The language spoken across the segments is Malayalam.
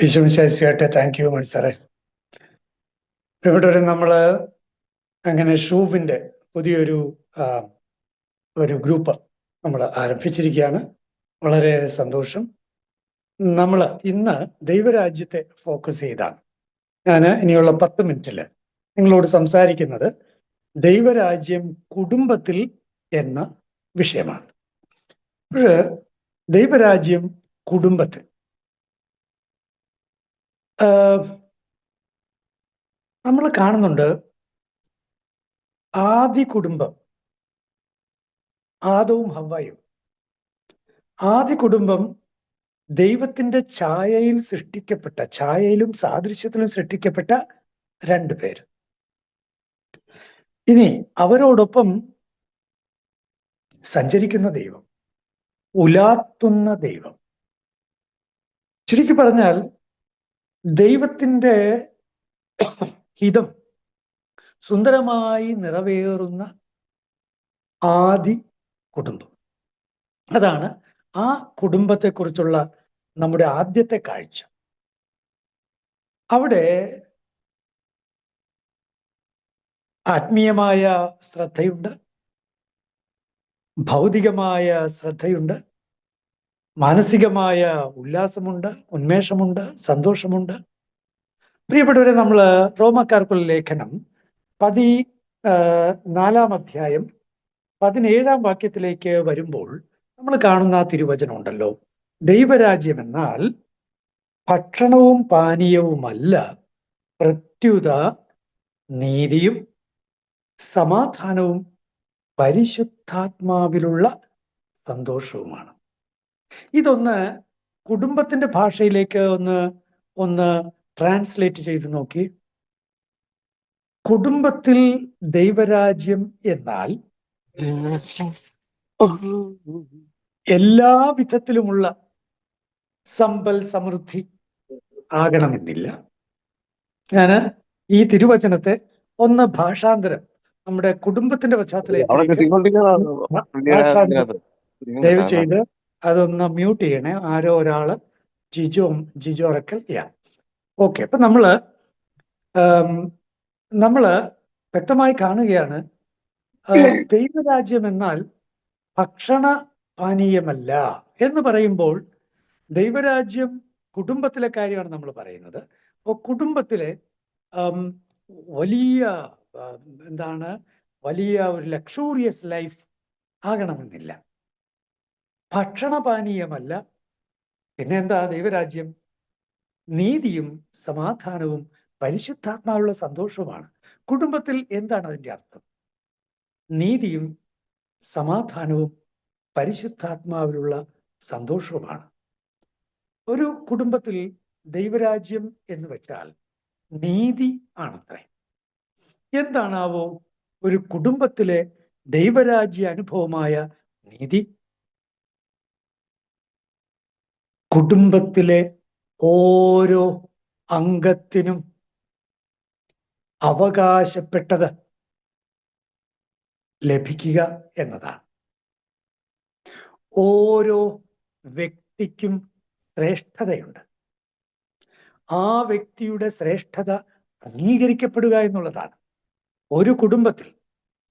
വിശ്വസിച്ചായിട്ട് താങ്ക് യു മത്സരെ. ഇവിടെ വരെ നമ്മള് അങ്ങനെ ഷൂവിന്റെ പുതിയൊരു ഒരു ഗ്രൂപ്പ് നമ്മൾ ആരംഭിച്ചിരിക്കുകയാണ്. വളരെ സന്തോഷം. നമ്മൾ ഇന്ന് ദൈവരാജ്യത്തെ ഫോക്കസ് ചെയ്താണ് ഞാൻ ഇനിയുള്ള 10 മിനിറ്റില് നിങ്ങളോട് സംസാരിക്കുന്നത് ദൈവരാജ്യം കുടുംബത്തിൽ എന്ന വിഷയമാണ്. ദൈവരാജ്യം കുടുംബത്തിൽ നമ്മൾ കാണുന്നുണ്ട്. ആദി കുടുംബം, ആദവും ഹവ്വായും. ആദി കുടുംബം ദൈവത്തിന്റെ ഛായയിൽ സൃഷ്ടിക്കപ്പെട്ട, ഛായയിലും സാദൃശ്യത്തിലും സൃഷ്ടിക്കപ്പെട്ട 2 പേര്. ഇനി അവരോടൊപ്പം സഞ്ചരിക്കുന്ന ദൈവം, ഉലാത്തുന്ന ദൈവം. ചുരുക്കി പറഞ്ഞാൽ ദൈവത്തിന്റെ ഹിതം സുന്ദരമായി നിറവേറുന്ന ആദി കുടുംബം. അതാണ് ആ കുടുംബത്തെക്കുറിച്ചുള്ള നമ്മുടെ ആദ്യത്തെ കാഴ്ച. അവിടെ ആത്മീയമായ ശ്രദ്ധയുണ്ട്, ഭൗതികമായ ശ്രദ്ധയുണ്ട്, മാനസികമായ ഉല്ലാസമുണ്ട്, ഉന്മേഷമുണ്ട്, സന്തോഷമുണ്ട്. പ്രിയപ്പെട്ടവരെ, നമ്മൾ റോമാക്കാർക്കുള്ള ലേഖനം 14 അധ്യായം 17 വാക്യത്തിലേക്ക് വരുമ്പോൾ നമ്മൾ കാണുന്ന തിരുവചനം ഉണ്ടല്ലോ. ദൈവരാജ്യം എന്നാൽ ഭക്ഷണവും പാനീയവുമല്ല, പ്രത്യുത നീതിയും സമാധാനവും പരിശുദ്ധാത്മാവിലുള്ള സന്തോഷവുമാണ്. ഇതൊന്ന് കുടുംബത്തിന്റെ ഭാഷയിലേക്ക് ഒന്ന് ട്രാൻസ്ലേറ്റ് ചെയ്ത് നോക്കി. കുടുംബത്തിൽ ദൈവരാജ്യം എന്നാൽ എല്ലാ വിധത്തിലുമുള്ള സമ്പൽ സമൃദ്ധി ആകണമെന്നില്ല. ഞാൻ ഈ തിരുവചനത്തെ ഒന്ന് ഭാഷാന്തരം നമ്മുടെ കുടുംബത്തിന്റെ പശ്ചാത്തലത്തിലേക്ക് ദയവ് ചെയ്ത് അതൊന്ന് മ്യൂട്ട് ചെയ്യണേ. ആരോ ഒരാള് ജിജോ അറക്കൽ. ഓക്കെ. അപ്പൊ നമ്മള് വ്യക്തമായി കാണുകയാണ്, ദൈവരാജ്യം എന്നാൽ ഭക്ഷണ പാനീയമല്ല എന്ന് പറയുമ്പോൾ ദൈവരാജ്യം കുടുംബത്തിലെ കാര്യമാണ് നമ്മൾ പറയുന്നത്. അപ്പോൾ കുടുംബത്തിലെ വലിയ വലിയ ഒരു ലക്ഷൂറിയസ് ലൈഫ് ആകണമെന്നില്ല. ഭക്ഷണപാനീയമല്ല. പിന്നെ എന്താ ദൈവരാജ്യം? നീതിയും സമാധാനവും പരിശുദ്ധാത്മാവുള്ള സന്തോഷവുമാണ്. കുടുംബത്തിൽ എന്താണ് അതിൻ്റെ അർത്ഥം? നീതിയും സമാധാനവും പരിശുദ്ധാത്മാവിലുള്ള സന്തോഷവുമാണ്. ഒരു കുടുംബത്തിൽ ദൈവരാജ്യം എന്ന് വെച്ചാൽ നീതി ആണത്രേ. എന്താണാവോ ഒരു കുടുംബത്തിലെ ദൈവരാജ്യ അനുഭവമായ നീതി? കുടുംബത്തിലെ ഓരോ അംഗത്തിനും അവകാശപ്പെട്ടത് ലഭിക്കുക എന്നതാണ്. ഓരോ വ്യക്തിക്കും ശ്രേഷ്ഠതയുണ്ട്. ആ വ്യക്തിയുടെ ശ്രേഷ്ഠത അംഗീകരിക്കപ്പെടുക എന്നുള്ളതാണ്. ഒരു കുടുംബത്തിൽ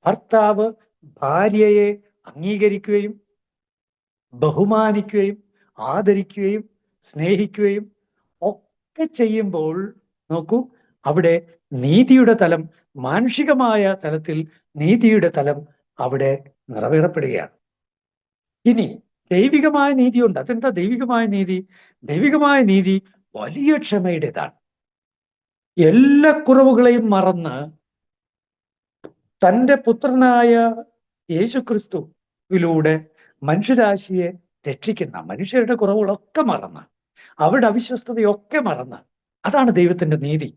ഭർത്താവ് ഭാര്യയെ അംഗീകരിക്കുകയും ബഹുമാനിക്കുകയും ആദരിക്കുകയും സ്നേഹിക്കുകയും ഒക്കെ ചെയ്യുമ്പോൾ നോക്കൂ, അവിടെ നീതിയുടെ തലം, മാനുഷികമായ തലത്തിൽ നീതിയുടെ തലം അവിടെ നിറവേറപ്പെടുകയാണ്. ഇനി ദൈവികമായ നീതിയുണ്ട്. അതെന്താ ദൈവികമായ നീതി? ദൈവികമായ നീതി വലിയ ക്ഷമയുടേതാണ്. എല്ലാ കുറവുകളെയും മറന്ന് തൻ്റെ പുത്രനായ യേശുക്രിസ്തുവിലൂടെ മനുഷ്യരാശിയെ രക്ഷിക്കുന്ന, മനുഷ്യരുടെ കുറവുകളൊക്കെ മറന്ന്, അവരുടെ അവിശ്വസ്തതയൊക്കെ മറന്ന്, അതാണ് ദൈവത്തിന്റെ നീതി.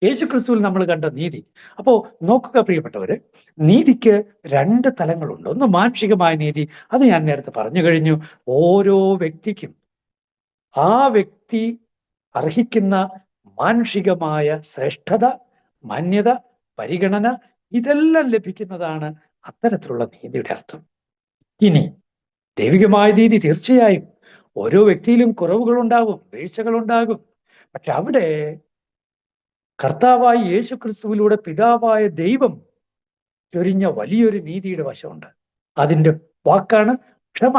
യേശുക്രിസ്തുവിൽ നമ്മൾ കണ്ട നീതി. അപ്പോ നോക്കുക പ്രിയപ്പെട്ടവര്, നീതിക്ക് 2 തലങ്ങളുണ്ട്. ഒന്ന് മാനുഷികമായ നീതി, അത് ഞാൻ നേരത്തെ പറഞ്ഞു കഴിഞ്ഞു. ഓരോ വ്യക്തിക്കും ആ വ്യക്തി അർഹിക്കുന്ന മാനുഷികമായ ശ്രേഷ്ഠത, മാന്യത, പരിഗണന, ഇതെല്ലാം ലഭിക്കുന്നതാണ് അത്തരത്തിലുള്ള നീതിയുടെ അർത്ഥം. ഇനി ദൈവികമായ നീതി തീർച്ചയായും ഓരോ വ്യക്തിയിലും കുറവുകളുണ്ടാകും, വീഴ്ചകളുണ്ടാകും. പക്ഷെ അവിടെ കർത്താവായ യേശു ക്രിസ്തുവിലൂടെ പിതാവായ ദൈവം ചൊരിഞ്ഞ വലിയൊരു നീതിയുടെ വശമുണ്ട്. അതിന്റെ വാക്കാണ് ക്ഷമ.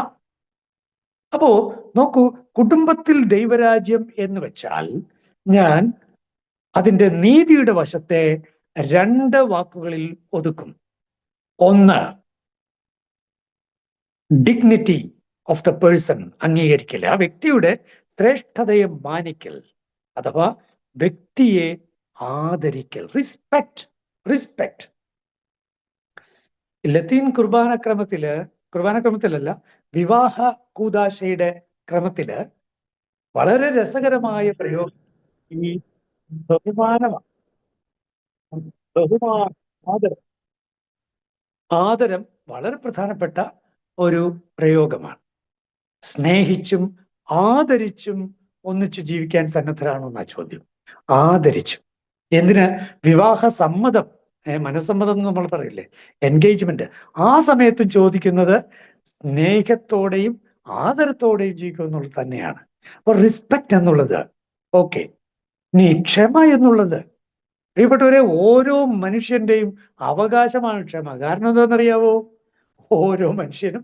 അപ്പോ നോക്കൂ, കുടുംബത്തിൽ ദൈവരാജ്യം എന്ന് വെച്ചാൽ ഞാൻ അതിന്റെ നീതിയുടെ വശത്തെ 2 വാക്കുകളിൽ ഒതുക്കും. ഒന്ന്, ഡിഗ്നിറ്റി ഓഫ് ദ പേഴ്സൺ അംഗീകരിക്കൽ, ആ വ്യക്തിയുടെ ശ്രേഷ്ഠതയെ മാനിക്കൽ, അഥവാ വ്യക്തിയെ ആദരിക്കൽ, റിസ്പെക്ട്. ലത്തീൻ കുർബാനക്രമത്തിലല്ല, വിവാഹ കൂദാശയുടെ ക്രമത്തില് വളരെ രസകരമായ പ്രയോഗം ഈ ബഹുമാനമാണ്. ആദരം വളരെ പ്രധാനപ്പെട്ട ഒരു പ്രയോഗമാണ്. സ്നേഹിച്ചും ആദരിച്ചും ഒന്നിച്ചു ജീവിക്കാൻ സന്നദ്ധരാണോ എന്നാ ചോദ്യം. ആദരിച്ചും. എന്തിന്? വിവാഹ സമ്മതം, മനസ്സമ്മതം എന്ന് നമ്മൾ പറയില്ലേ, എൻഗേജ്മെന്റ്, ആ സമയത്തും ചോദിക്കുന്നത് സ്നേഹത്തോടെയും ആദരത്തോടെയും ജീവിക്കുക എന്നുള്ളത് തന്നെയാണ്. അപ്പൊ റിസ്പെക്ട് എന്നുള്ളത് ഓക്കെ. നീ ക്ഷമ എന്നുള്ളത്, പ്രിയപ്പെട്ടവരെ, ഓരോ മനുഷ്യന്റെയും അവകാശമാണ് ക്ഷമ. കാരണം എന്താണെന്നറിയാവോ? ഓരോ മനുഷ്യനും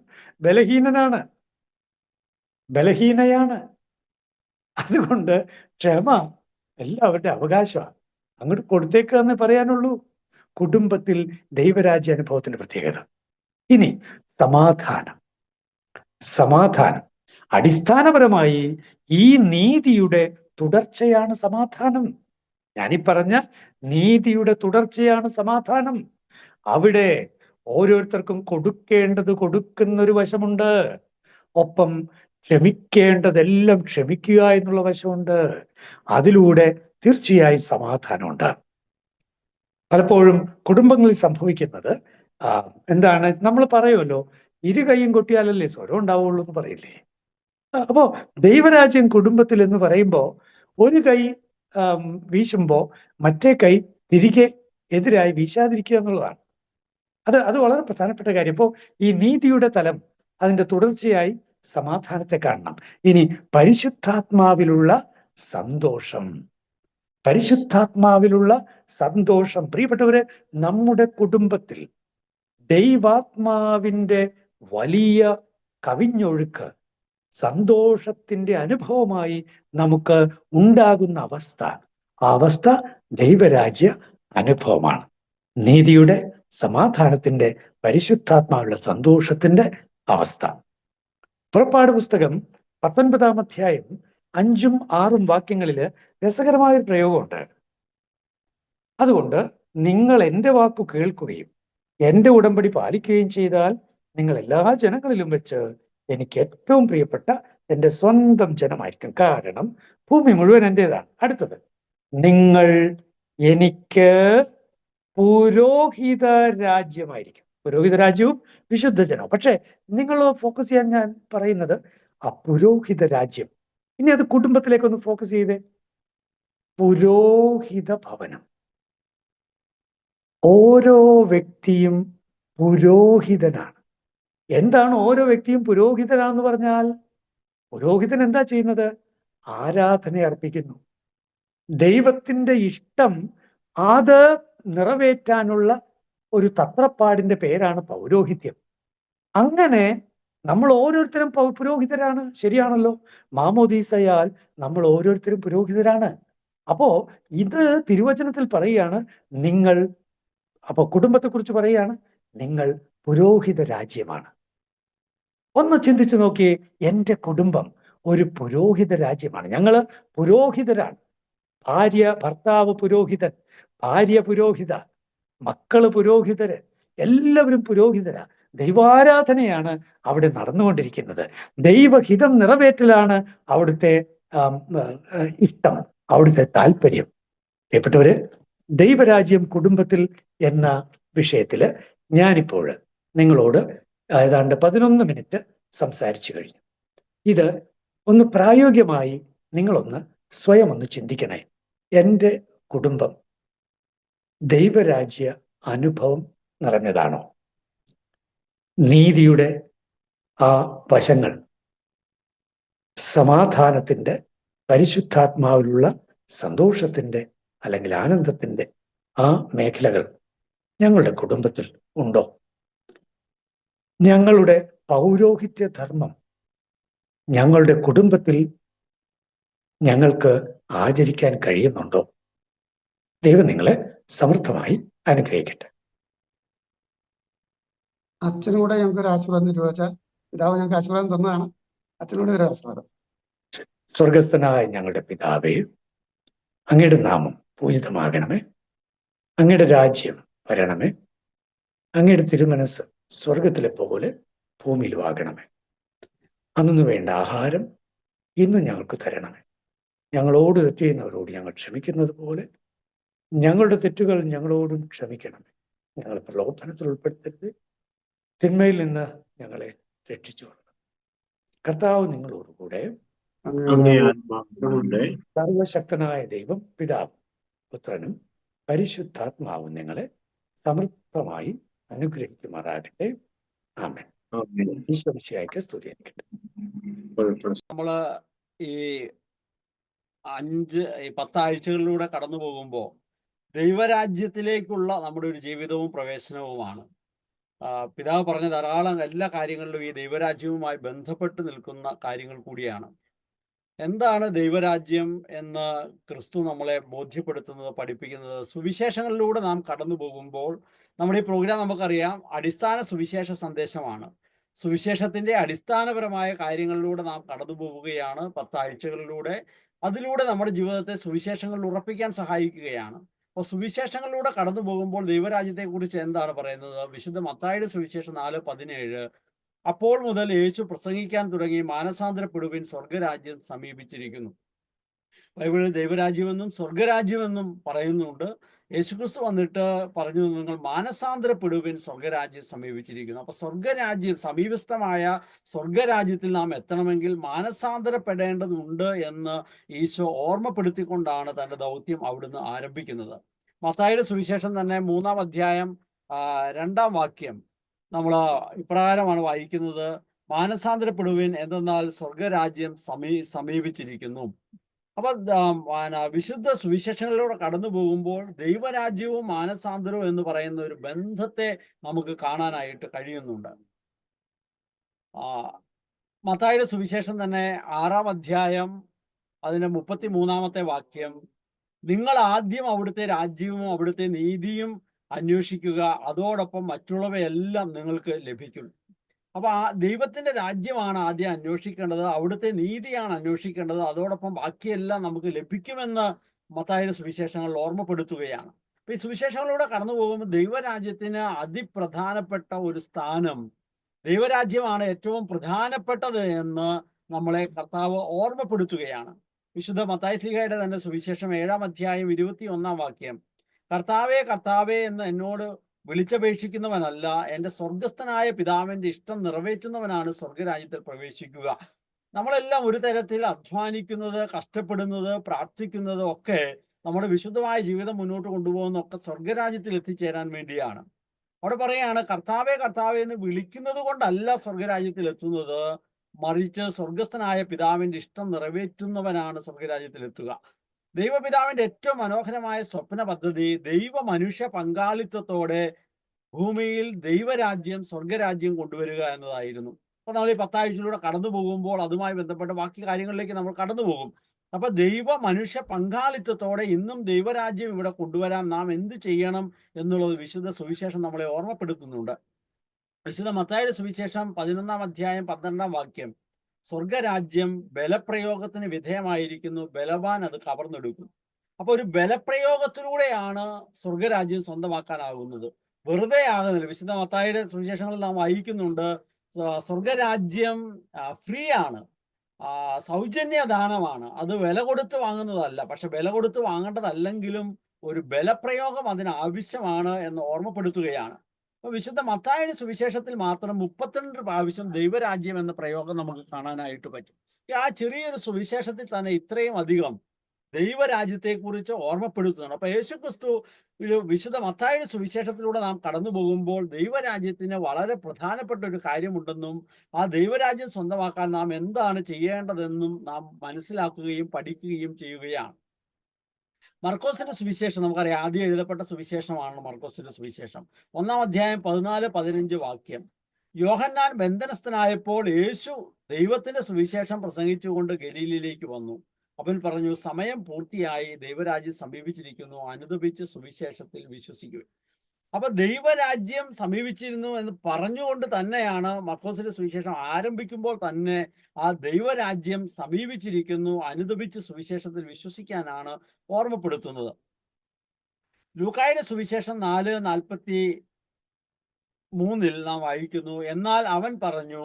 ബലഹീനയാണ്. അതുകൊണ്ട് ക്ഷമ എല്ലാവരുടെ അവകാശമാണ്. അങ്ങോട്ട് കൊടുത്തേക്കുക എന്നേ പറയാനുള്ളൂ. കുടുംബത്തിൽ ദൈവരാജ്യ അനുഭവത്തിന്റെ പ്രത്യേകത. ഇനി സമാധാനം. അടിസ്ഥാനപരമായി ഈ നീതിയുടെ തുടർച്ചയാണ് സമാധാനം. ഞാനീ പറഞ്ഞ നീതിയുടെ തുടർച്ചയാണ് സമാധാനം. അവിടെ ഓരോരുത്തർക്കും കൊടുക്കേണ്ടത് കൊടുക്കുന്നൊരു വശമുണ്ട്, ഒപ്പം ക്ഷമിക്കേണ്ടതെല്ലാം ക്ഷമിക്കുക എന്നുള്ള വശമുണ്ട്. അതിലൂടെ തീർച്ചയായും സമാധാനമുണ്ട്. പലപ്പോഴും കുടുംബങ്ങളിൽ സംഭവിക്കുന്നത് എന്താണ്? നമ്മൾ പറയുമല്ലോ, 2 കൈയും കൊട്ടിയാലല്ലേ സ്വരം ഉണ്ടാവുള്ളൂ എന്ന് പറയില്ലേ? അപ്പോ ദൈവരാജ്യം കുടുംബത്തിൽ എന്ന് പറയുമ്പോ ഒരു കൈ വീശുമ്പോ മറ്റേ കൈ തിരികെ എതിരായി വീശാതിരിക്കുക എന്നുള്ളതാണ്. അത് വളരെ പ്രധാനപ്പെട്ട കാര്യം. അപ്പോൾ ഈ നീതിയുടെ തലം, അതിന്റെ തുടർച്ചയായി സമാധാനത്തെ കാണണം. ഇനി പരിശുദ്ധാത്മാവിലുള്ള സന്തോഷം. പ്രിയപ്പെട്ടവരെ, നമ്മുടെ കുടുംബത്തിൽ ദൈവാത്മാവിന്റെ വലിയ കവിഞ്ഞൊഴുക്ക്, സന്തോഷത്തിന്റെ അനുഭവമായി നമുക്ക് ഉണ്ടാകുന്ന ആ അവസ്ഥ ദൈവരാജ്യ അനുഭവമാണ്. നീതിയുടെ, സമാധാനത്തിന്റെ, പരിശുദ്ധാത്മാവുള്ള സന്തോഷത്തിന്റെ അവസ്ഥ. പുറപ്പാട് പുസ്തകം 19-ാം അധ്യായം 5ഉം 6ഉം വാക്യങ്ങളില് രസകരമായൊരു പ്രയോഗമുണ്ട്. അതുകൊണ്ട് നിങ്ങൾ എൻ്റെ വാക്കു കേൾക്കുകയും എൻ്റെ ഉടമ്പടി പാലിക്കുകയും ചെയ്താൽ നിങ്ങൾ എല്ലാ ജനങ്ങളിലും വെച്ച് എനിക്ക് ഏറ്റവും പ്രിയപ്പെട്ട എൻ്റെ സ്വന്തം ജനമായിരിക്കും. കാരണം ഭൂമി മുഴുവൻ എൻ്റെതാണ്. അടുത്തത്, നിങ്ങൾ എനിക്ക് പുരോഹിത രാജ്യമായിരിക്കും. പുരോഹിത രാജ്യവും വിശുദ്ധ ജനവും. പക്ഷെ നിങ്ങൾ ഫോക്കസ് ചെയ്യാൻ ഞാൻ പറയുന്നത് ആ പുരോഹിത രാജ്യം. ഇനി അത് കുടുംബത്തിലേക്കൊന്ന് ഫോക്കസ് ചെയ്തേ. പുരോഹിത ഭവനം. ഓരോ വ്യക്തിയും പുരോഹിതനാണ്. എന്താണ് ഓരോ വ്യക്തിയും പുരോഹിതനാണെന്ന് പറഞ്ഞാൽ? പുരോഹിതൻ എന്താ ചെയ്യുന്നത്? ആരാധന അർപ്പിക്കുന്നു. ദൈവത്തിന്റെ ഇഷ്ടം അത് നിറവേറ്റാനുള്ള ഒരു തത്രപ്പാടിന്റെ പേരാണ് പൗരോഹിത്യം. അങ്ങനെ നമ്മൾ ഓരോരുത്തരും പുരോഹിതരാണ്. ശരിയാണല്ലോ? മാമോദീസയാൽ നമ്മൾ ഓരോരുത്തരും പുരോഹിതരാണ്. അപ്പോ ഇത് തിരുവചനത്തിൽ പറയുകയാണ്, നിങ്ങൾ, അപ്പൊ കുടുംബത്തെക്കുറിച്ച് പറയുകയാണ്, നിങ്ങൾ പുരോഹിത രാജ്യമാണ്. ഒന്ന് ചിന്തിച്ചു നോക്കിയേ, എൻ്റെ കുടുംബം ഒരു പുരോഹിത രാജ്യമാണ്. ഞങ്ങള് പുരോഹിതരാണ്. ഭർത്താവ് പുരോഹിതൻ, ഭാര്യ പുരോഹിത, മക്കള് പുരോഹിതര്, എല്ലാവരും പുരോഹിതരാ. ദൈവാരാധനയാണ് അവിടെ നടന്നുകൊണ്ടിരിക്കുന്നത്. ദൈവഹിതം നിറവേറ്റലാണ് അവിടുത്തെ ഇഷ്ടം, അവിടുത്തെ താല്പര്യം. പ്രിയപ്പെട്ടവര്, ദൈവരാജ്യം കുടുംബത്തിൽ എന്ന വിഷയത്തില് ഞാനിപ്പോൾ നിങ്ങളോട് ഏതാണ്ട് 11 മിനിറ്റ് സംസാരിച്ചു കഴിഞ്ഞു. ഇത് ഒന്ന് പ്രായോഗികമായി നിങ്ങളൊന്ന് സ്വയം ഒന്ന് ചിന്തിക്കണേ. എൻ്റെ കുടുംബം ദൈവരാജ്യ അനുഭവം നിറഞ്ഞതാണോ? നീതിയുടെ ആ വശങ്ങൾ, സമാധാനത്തിന്റെ, പരിശുദ്ധാത്മാവിലുള്ള സന്തോഷത്തിൻ്റെ അല്ലെങ്കിൽ ആനന്ദത്തിൻ്റെ ആ മേഖലകൾ ഞങ്ങളുടെ കുടുംബത്തിൽ ഉണ്ടോ? ഞങ്ങളുടെ പൗരോഹിത്യ ധർമ്മം ഞങ്ങളുടെ കുടുംബത്തിൽ ഞങ്ങൾക്ക് ആചരിക്കാൻ കഴിയുന്നുണ്ടോ? ദൈവം നിങ്ങളെ സമൃദ്ധമായി അനുഗ്രഹിക്കട്ടെ. അച്ഛനൂടെ ഞങ്ങൾക്കൊരു ആശീർവാദം തരുവാച്ചാൽ, പിതാവ് ഞങ്ങൾക്ക് ആശീർവാദം തന്നതാണ്. അച്ഛനൂടെ ഒരു ആശീർവാദം. സ്വർഗസ്ഥനായ ഞങ്ങളുടെ പിതാവേ, അങ്ങയുടെ നാമം പൂജിതമാകണമേ. അങ്ങയുടെ രാജ്യം വരണമേ. അങ്ങയുടെ തിരുമനസ് സ്വർഗത്തിലെ പോലെ ഭൂമിയിലും ആകണമേ. അന്നു വേണ്ട ആഹാരം ഇന്ന് ഞങ്ങൾക്ക് തരണമേ. ഞങ്ങളോട് തെറ്റ് ചെയ്യുന്നവരോട് ഞങ്ങൾ ക്ഷമിക്കുന്നത് പോലെ ഞങ്ങളുടെ തെറ്റുകൾ ഞങ്ങളോടും ക്ഷമിക്കണമേ. ഞങ്ങളെ പ്രലോഭനത്തിൽ ഉൾപ്പെടുത്തരുത്, തിന്മയിൽ നിന്ന് ഞങ്ങളെ രക്ഷിച്ചു. കർത്താവ് നിങ്ങളോടുകൂടെ. സർവശക്തനായ ദൈവം പിതാവും പുത്രനും പരിശുദ്ധാത്മാവും നിങ്ങളെ സമൃദ്ധമായി അനുഗ്രഹിക്കുമാറാകട്ടെ. ആമേൻ. ഈശ്വരയ്ക്ക് സ്തുതിയായിരിക്കട്ടെ. നമ്മള് ഈ 10 ആഴ്ചകളിലൂടെ കടന്നു പോകുമ്പോൾ ദൈവരാജ്യത്തിലേക്കുള്ള നമ്മുടെ ഒരു ജീവിതവും പ്രവേശനവുമാണ്. പിതാവ് പറഞ്ഞ ധാരാളം എല്ലാ കാര്യങ്ങളിലും ഈ ദൈവരാജ്യവുമായി ബന്ധപ്പെട്ട് നിൽക്കുന്ന കാര്യങ്ങൾ കൂടിയാണ്. എന്താണ് ദൈവരാജ്യം എന്ന് ക്രിസ്തു നമ്മളെ ബോധ്യപ്പെടുത്തുന്നത്, പഠിപ്പിക്കുന്നത്? സുവിശേഷങ്ങളിലൂടെ നാം കടന്നു പോകുമ്പോൾ, നമ്മുടെ ഈ പ്രോഗ്രാം നമുക്കറിയാം അടിസ്ഥാന സുവിശേഷ സന്ദേശമാണ്. സുവിശേഷത്തിൻ്റെ അടിസ്ഥാനപരമായ കാര്യങ്ങളിലൂടെ നാം കടന്നു പോവുകയാണ് 10 ആഴ്ചകളിലൂടെ. അതിലൂടെ നമ്മുടെ ജീവിതത്തെ സുവിശേഷങ്ങളിൽ ഉറപ്പിക്കാൻ സഹായിക്കുകയാണ്. അപ്പോൾ സുവിശേഷങ്ങളിലൂടെ കടന്നു പോകുമ്പോൾ ദൈവരാജ്യത്തെക്കുറിച്ച് എന്താണ് പറയുന്നത്? വിശുദ്ധ മത്തായിയുടെ സുവിശേഷം 4:17, അപ്പോൾ മുതൽ യേശു പ്രസംഗിക്കാൻ തുടങ്ങി, മാനസാന്തരപ്പെടുവിൻ, സ്വർഗരാജ്യം സമീപിച്ചിരിക്കുന്നു. ബൈബിളിൽ ദൈവരാജ്യമെന്നും സ്വർഗരാജ്യമെന്നും പറയുന്നുണ്ട്. യേശുക്രിസ്തു വന്നിട്ട് പറഞ്ഞു, നിങ്ങൾ മാനസാന്തരപ്പെടുവിൻ, സ്വർഗരാജ്യം സമീപിച്ചിരിക്കുന്നു. അപ്പൊ സ്വർഗരാജ്യം, സമീപസ്ഥമായ സ്വർഗരാജ്യത്തിൽ നാം എത്തണമെങ്കിൽ മാനസാന്തരപ്പെടേണ്ടതുണ്ട് എന്ന് ഈശോ ഓർമ്മപ്പെടുത്തിക്കൊണ്ടാണ് തൻ്റെ ദൗത്യം അവിടുന്ന് ആരംഭിക്കുന്നത്. മത്തായിയുടെ സുവിശേഷം തന്നെ 3-ാം അധ്യായം 2-ാം വാക്യം നമ്മൾ ഇപ്രകാരമാണ് വായിക്കുന്നത്: മാനസാന്തരപ്പെടുവിൻ, എന്തെന്നാൽ സ്വർഗരാജ്യം സമീപിച്ചിരിക്കുന്നു. അപ്പൊ വിശുദ്ധ സുവിശേഷങ്ങളിലൂടെ കടന്നു പോകുമ്പോൾ ദൈവരാജ്യവും മാനസാന്തരവും എന്ന് പറയുന്ന ഒരു ബന്ധത്തെ നമുക്ക് കാണാനായിട്ട് കഴിയുന്നുണ്ട്. മത്തായിയുടെ സുവിശേഷം തന്നെ 6-ാം അധ്യായം അതിന്റെ 33-ാമത്തെ വാക്യം: നിങ്ങൾ ആദ്യം അവിടുത്തെ രാജ്യവും അവിടുത്തെ നീതിയും അന്വേഷിക്കുക, അതോടൊപ്പം മറ്റുള്ളവയെല്ലാം നിങ്ങൾക്ക് ലഭിക്കും. അപ്പൊ ആ ദൈവത്തിന്റെ രാജ്യമാണ് ആദ്യം അന്വേഷിക്കേണ്ടത്, അവിടുത്തെ നീതിയാണ് അന്വേഷിക്കേണ്ടത്, അതോടൊപ്പം ബാക്കിയെല്ലാം നമുക്ക് ലഭിക്കുമെന്ന് മത്തായിയുടെ സുവിശേഷങ്ങളിൽ ഓർമ്മപ്പെടുത്തുകയാണ്. അപ്പൊ ഈ സുവിശേഷങ്ങളിലൂടെ കടന്നു പോകുമ്പോൾ ദൈവരാജ്യത്തിന് അതിപ്രധാനപ്പെട്ട ഒരു സ്ഥാനം, ദൈവരാജ്യമാണ് ഏറ്റവും പ്രധാനപ്പെട്ടത് എന്ന് നമ്മളെ കർത്താവ് ഓർമ്മപ്പെടുത്തുകയാണ്. വിശുദ്ധ മത്തായി ശ്ലീഹയുടെ തന്നെ സുവിശേഷം 7-ാം അധ്യായം 21-ാം വാക്യം: കർത്താവേ കർത്താവേ എന്ന് എന്നോട് വിളിച്ചപേക്ഷിക്കുന്നവനല്ല, എൻ്റെ സ്വർഗസ്ഥനായ പിതാവിൻ്റെ ഇഷ്ടം നിറവേറ്റുന്നവനാണ് സ്വർഗരാജ്യത്തിൽ പ്രവേശിക്കുക. നമ്മളെല്ലാം ഒരു തരത്തിൽ അധ്വാനിക്കുന്നത്, കഷ്ടപ്പെടുന്നത്, പ്രാർത്ഥിക്കുന്നത് ഒക്കെ നമ്മുടെ വിശുദ്ധമായ ജീവിതം മുന്നോട്ട് കൊണ്ടുപോകുന്നതൊക്കെ സ്വർഗരാജ്യത്തിൽ എത്തിച്ചേരാൻ വേണ്ടിയാണ്. അവിടെ പറയാണ്, കർത്താവേ കർത്താവേ എന്ന് വിളിക്കുന്നത് കൊണ്ടല്ല സ്വർഗരാജ്യത്തിൽ എത്തുന്നത്, മറിച്ച് സ്വർഗസ്ഥനായ പിതാവിൻ്റെ ഇഷ്ടം നിറവേറ്റുന്നവനാണ് സ്വർഗരാജ്യത്തിൽ എത്തുക. ദൈവപിതാവിൻ്റെ ഏറ്റവും മനോഹരമായ സ്വപ്ന പദ്ധതി ദൈവ മനുഷ്യ പങ്കാളിത്തത്തോടെ ഭൂമിയിൽ ദൈവരാജ്യം, സ്വർഗരാജ്യം കൊണ്ടുവരിക എന്നതായിരുന്നു. അപ്പോൾ നമ്മൾ ഈ 10 ആഴ്ചയിലൂടെ കടന്നു പോകുമ്പോൾ അതുമായി ബന്ധപ്പെട്ട ബാക്കി കാര്യങ്ങളിലേക്ക് നമ്മൾ കടന്നു പോകും. അപ്പൊ ദൈവ മനുഷ്യ പങ്കാളിത്തത്തോടെ ഇന്നും ദൈവരാജ്യം ഇവിടെ കൊണ്ടുവരാൻ നാം എന്ത് ചെയ്യണം എന്നുള്ളത് വിശുദ്ധ സുവിശേഷം നമ്മളെ ഓർമ്മപ്പെടുത്തുന്നുണ്ട്. വിശുദ്ധ മത്തായിയുടെ സുവിശേഷം 11-ാം അധ്യായം 12-ാം വാക്യം: സ്വർഗരാജ്യം ബലപ്രയോഗത്തിന് വിധേയമായിരിക്കുന്നു, ബലവാൻ അത് കവർന്നെടുക്കും. അപ്പൊ ഒരു ബലപ്രയോഗത്തിലൂടെയാണ് സ്വർഗരാജ്യം സ്വന്തമാക്കാനാകുന്നത്, വെറുതെ ആകുന്നില്ല. വിശുദ്ധ മത്തായിയുടെ സുവിശേഷങ്ങളിൽ നാം വായിക്കുന്നുണ്ട്, സ്വർഗരാജ്യം ഫ്രീ ആണ്, സൗജന്യ ദാനമാണ്, അത് വില കൊടുത്ത് വാങ്ങുന്നതല്ല. പക്ഷെ വില കൊടുത്ത് വാങ്ങേണ്ടതല്ലെങ്കിലും ഒരു ബലപ്രയോഗം അതിന് ആവശ്യമാണ് എന്ന് ഓർമ്മപ്പെടുത്തുകയാണ്. അപ്പൊ വിശുദ്ധ മത്തായിയുടെ സുവിശേഷത്തിൽ മാത്രം 32 പ്രാവശ്യം ദൈവരാജ്യം എന്ന പ്രയോഗം നമുക്ക് കാണാനായിട്ട് പറ്റും. ആ ചെറിയൊരു സുവിശേഷത്തിൽ തന്നെ ഇത്രയും അധികം ദൈവരാജ്യത്തെക്കുറിച്ച് ഓർമ്മപ്പെടുത്തുന്നുണ്ട്. അപ്പൊ യേശുക്രിസ്തു വിശുദ്ധ മത്തായിയുടെ സുവിശേഷത്തിലൂടെ നാം കടന്നു പോകുമ്പോൾ ദൈവരാജ്യത്തിന് വളരെ പ്രധാനപ്പെട്ട ഒരു കാര്യമുണ്ടെന്നും ആ ദൈവരാജ്യം സ്വന്തമാക്കാൻ നാം എന്താണ് ചെയ്യേണ്ടതെന്നും നാം മനസ്സിലാക്കുകയും പഠിക്കുകയും ചെയ്യുകയാണ്. മർക്കോസിന്റെ സുവിശേഷം നമുക്കറിയാം, ആദ്യം എഴുതപ്പെട്ട സുവിശേഷമാണ് മർക്കോസിന്റെ സുവിശേഷം. 1-ാം അധ്യായം 14-15 വാക്യം. യോഹന്നാൻ ബന്ധനസ്ഥനായപ്പോൾ യേശു ദൈവത്തിന്റെ സുവിശേഷം പ്രസംഗിച്ചുകൊണ്ട് ഗലീലയിലേക്ക് വന്നു. അവൻ പറഞ്ഞു, സമയം പൂർത്തിയായി, ദൈവരാജ്യം സമീപിച്ചിരിക്കുന്നു, അനുദപിച്ച് സുവിശേഷത്തിൽ വിശ്വസിക്കുക. അപ്പൊ ദൈവരാജ്യം സമീപിച്ചിരുന്നു എന്ന് പറഞ്ഞുകൊണ്ട് തന്നെയാണ് മർക്കോസിന്റെ സുവിശേഷം ആരംഭിക്കുമ്പോൾ തന്നെ ആ ദൈവരാജ്യം സമീപിച്ചിരിക്കുന്നു, അനുദപിച്ച് സുവിശേഷത്തിൽ വിശ്വസിക്കാനാണ് ഓർമ്മപ്പെടുത്തുന്നത്. ലൂക്കായുടെ സുവിശേഷം 4:43 നാം വായിക്കുന്നു, എന്നാൽ അവൻ പറഞ്ഞു,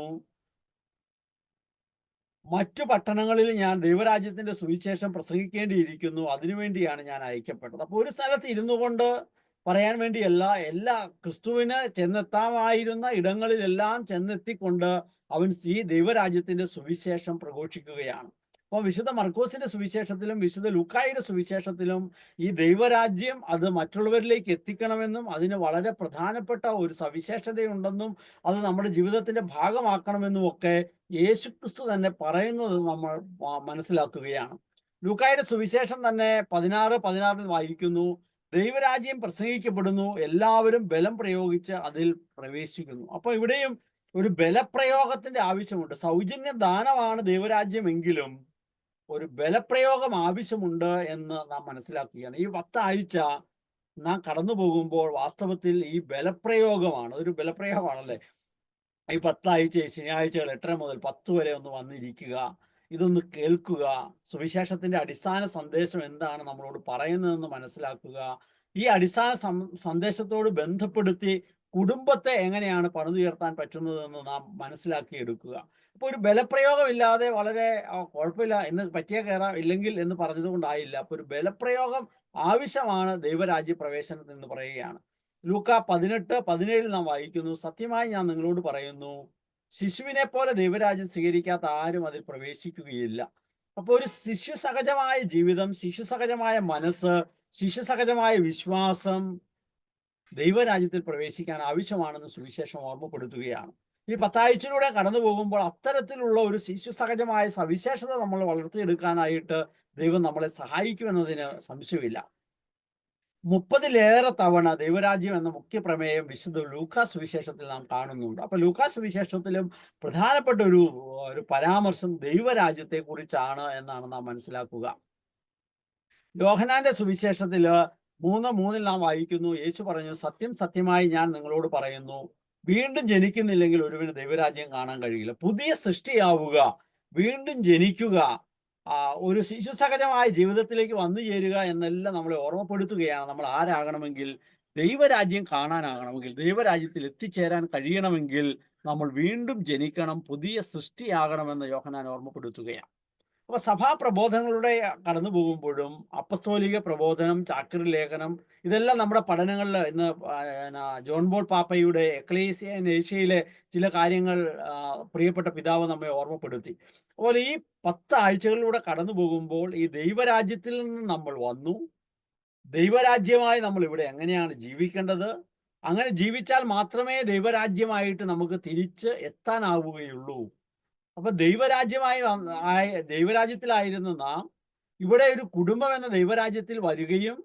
മറ്റു പട്ടണങ്ങളിൽ ഞാൻ ദൈവരാജ്യത്തിന്റെ സുവിശേഷം പ്രസംഗിക്കേണ്ടിയിരിക്കുന്നു, അതിനുവേണ്ടിയാണ് ഞാൻ അയക്കപ്പെട്ടത്. അപ്പൊ ഒരു സ്ഥലത്ത് ഇരുന്നു കൊണ്ട് പറയാൻ വേണ്ടിയല്ല, എല്ലാ ക്രിസ്തുവിന് ചെന്നെത്താമായിരുന്ന ഇടങ്ങളിലെല്ലാം ചെന്നെത്തിക്കൊണ്ട് അവൻ ഈ ദൈവരാജ്യത്തിന്റെ സുവിശേഷം പ്രഘോഷിക്കുകയാണ്. അപ്പോൾ വിശുദ്ധ മർക്കോസിന്റെ സുവിശേഷത്തിലും വിശുദ്ധ ലൂക്കായുടെ സുവിശേഷത്തിലും ഈ ദൈവരാജ്യം അത് മറ്റുള്ളവരിലേക്ക് എത്തിക്കണമെന്നും അതിന് വളരെ പ്രധാനപ്പെട്ട ഒരു സവിശേഷതയുണ്ടെന്നും അത് നമ്മുടെ ജീവിതത്തിന്റെ ഭാഗമാക്കണമെന്നും ഒക്കെ യേശുക്രിസ്തു തന്നെ പറയുന്നത് നമ്മൾ മനസ്സിലാക്കുകയാണ്. ലൂക്കായുടെ സുവിശേഷം തന്നെ 16:16 വായിക്കുന്നു, ദൈവരാജ്യം പ്രസംഗിക്കപ്പെടുന്നു, എല്ലാവരും ബലം പ്രയോഗിച്ച് അതിൽ പ്രവേശിക്കുന്നു. അപ്പൊ ഇവിടെയും ഒരു ബലപ്രയോഗത്തിന്റെ ആവശ്യമുണ്ട്. സൗജന്യ ദാനമാണ് ദൈവരാജ്യമെങ്കിലും ഒരു ബലപ്രയോഗം ആവശ്യമുണ്ട് എന്ന് നാം മനസ്സിലാക്കുകയാണ്. ഈ 10 ആഴ്ച നാം കടന്നു പോകുമ്പോൾ വാസ്തവത്തിൽ ഈ ബലപ്രയോഗമാണ്, ഒരു ബലപ്രയോഗമാണല്ലേ. ഈ 10 ആഴ്ച, ശനിയാഴ്ചകൾ 8 മുതൽ 10 വരെ ഒന്ന് വന്നിരിക്കുക, ഇതൊന്ന് കേൾക്കുക, സുവിശേഷത്തിന്റെ അടിസ്ഥാന സന്ദേശം എന്താണ് നമ്മളോട് പറയുന്നതെന്ന് മനസ്സിലാക്കുക, ഈ അടിസ്ഥാന സന്ദേശത്തോട് ബന്ധപ്പെടുത്തി കുടുംബത്തെ എങ്ങനെയാണ് പണിതുയർത്താൻ പറ്റുന്നതെന്ന് നാം മനസ്സിലാക്കിയെടുക്കുക. അപ്പോൾ ഒരു ബലപ്രയോഗമില്ലാതെ വളരെ കുഴപ്പമില്ല, ഇന്ന് പറ്റിയ കയറാം, ഇല്ലെങ്കിൽ എന്ന് പറഞ്ഞത് കൊണ്ടായില്ല. അപ്പോൾ ഒരു ബലപ്രയോഗം ആവശ്യമാണ് ദൈവരാജ്യ പ്രവേശനത്തിൽ എന്ന് പറയുകയാണ്. ലൂക്ക 18:17 നാം വായിക്കുന്നു, സത്യമായി ഞാൻ നിങ്ങളോട് പറയുന്നു, ശിശുവിനെ പോലെ ദൈവരാജ്യം സ്വീകരിക്കാത്ത ആരും അതിൽ പ്രവേശിക്കുകയില്ല. അപ്പോൾ ഒരു ശിശു സഹജമായ ജീവിതം, ശിശു സഹജമായ മനസ്സ്, ശിശു സഹജമായ വിശ്വാസം ദൈവരാജ്യത്തിൽ പ്രവേശിക്കാൻ ആവശ്യമാണെന്ന് സുവിശേഷം ഓർമ്മപ്പെടുത്തുകയാണ്. ഈ 10 ആഴ്ചയിലൂടെ കടന്നു പോകുമ്പോൾ അത്തരത്തിലുള്ള ഒരു ശിശു സഹജമായ സവിശേഷത നമ്മൾ വളർത്തിയെടുക്കാനായിട്ട് ദൈവം നമ്മളെ സഹായിക്കുമെന്നതിന് സംശയമില്ല. 30-ലേറെ തവണ ദൈവരാജ്യം എന്ന മുഖ്യ പ്രമേയം വിശുദ്ധ ലൂക്കാ സുവിശേഷത്തിൽ നാം കാണുന്നുണ്ട്. അപ്പൊ ലൂക്കാ സുവിശേഷത്തിലും പ്രധാനപ്പെട്ട ഒരു പരാമർശം ദൈവരാജ്യത്തെ കുറിച്ചാണ് എന്നാണ് നാം മനസ്സിലാക്കുക. യോഹന്നാന്റെ സുവിശേഷത്തിൽ 3:3 നാം വായിക്കുന്നു, യേശു പറഞ്ഞു, സത്യം സത്യമായി ഞാൻ നിങ്ങളോട് പറയുന്നു, വീണ്ടും ജനിക്കുന്നില്ലെങ്കിൽ ഒരുവന് ദൈവരാജ്യം കാണാൻ കഴിയില്ല. പുതിയ സൃഷ്ടിയാവുക, വീണ്ടും ജനിക്കുക, ഒരു ശിശു സഹജമായ ജീവിതത്തിലേക്ക് വന്നു ചേരുക എന്നെല്ലാം നമ്മളെ ഓർമ്മപ്പെടുത്തുകയാണ്. നമ്മൾ ആരാകണമെങ്കിൽ, ദൈവരാജ്യം കാണാനാകണമെങ്കിൽ, ദൈവരാജ്യത്തിൽ എത്തിച്ചേരാൻ കഴിയണമെങ്കിൽ നമ്മൾ വീണ്ടും ജനിക്കണം, പുതിയ സൃഷ്ടിയാകണമെന്ന് യോഹന്നാൻ ഓർമ്മപ്പെടുത്തുകയാണ്. അപ്പൊ സഭാ പ്രബോധനങ്ങളുടെ കടന്നു പോകുമ്പോഴും അപ്പസ്തോലിക പ്രബോധനം, ചാക്രി ലേഖനം, ഇതെല്ലാം നമ്മുടെ പഠനങ്ങളിൽ ഇന്ന് ജോൺ ബോൾ പാപ്പയുടെ എക്ലേസിയ ഇൻ ഏഷ്യയിലെ ചില കാര്യങ്ങൾ പ്രിയപ്പെട്ട പിതാവ് നമ്മെ ഓർമ്മപ്പെടുത്തി. അതുപോലെ ഈ 10 ആഴ്ചകളിലൂടെ കടന്നു പോകുമ്പോൾ ഈ ദൈവരാജ്യത്തിൽ നിന്ന് നമ്മൾ വന്നു, ദൈവരാജ്യമായി നമ്മൾ ഇവിടെ എങ്ങനെയാണ് ജീവിക്കേണ്ടത്, അങ്ങനെ ജീവിച്ചാൽ മാത്രമേ ദൈവരാജ്യമായിട്ട് നമുക്ക് തിരിച്ച് എത്താനാവുകയുള്ളൂ. അപ്പൊ ദൈവരാജ്യത്തിലായിരുന്ന നാം ഇവിടെ ഒരു കുടുംബം എന്ന ദൈവരാജ്യത്തിൽ വരികയും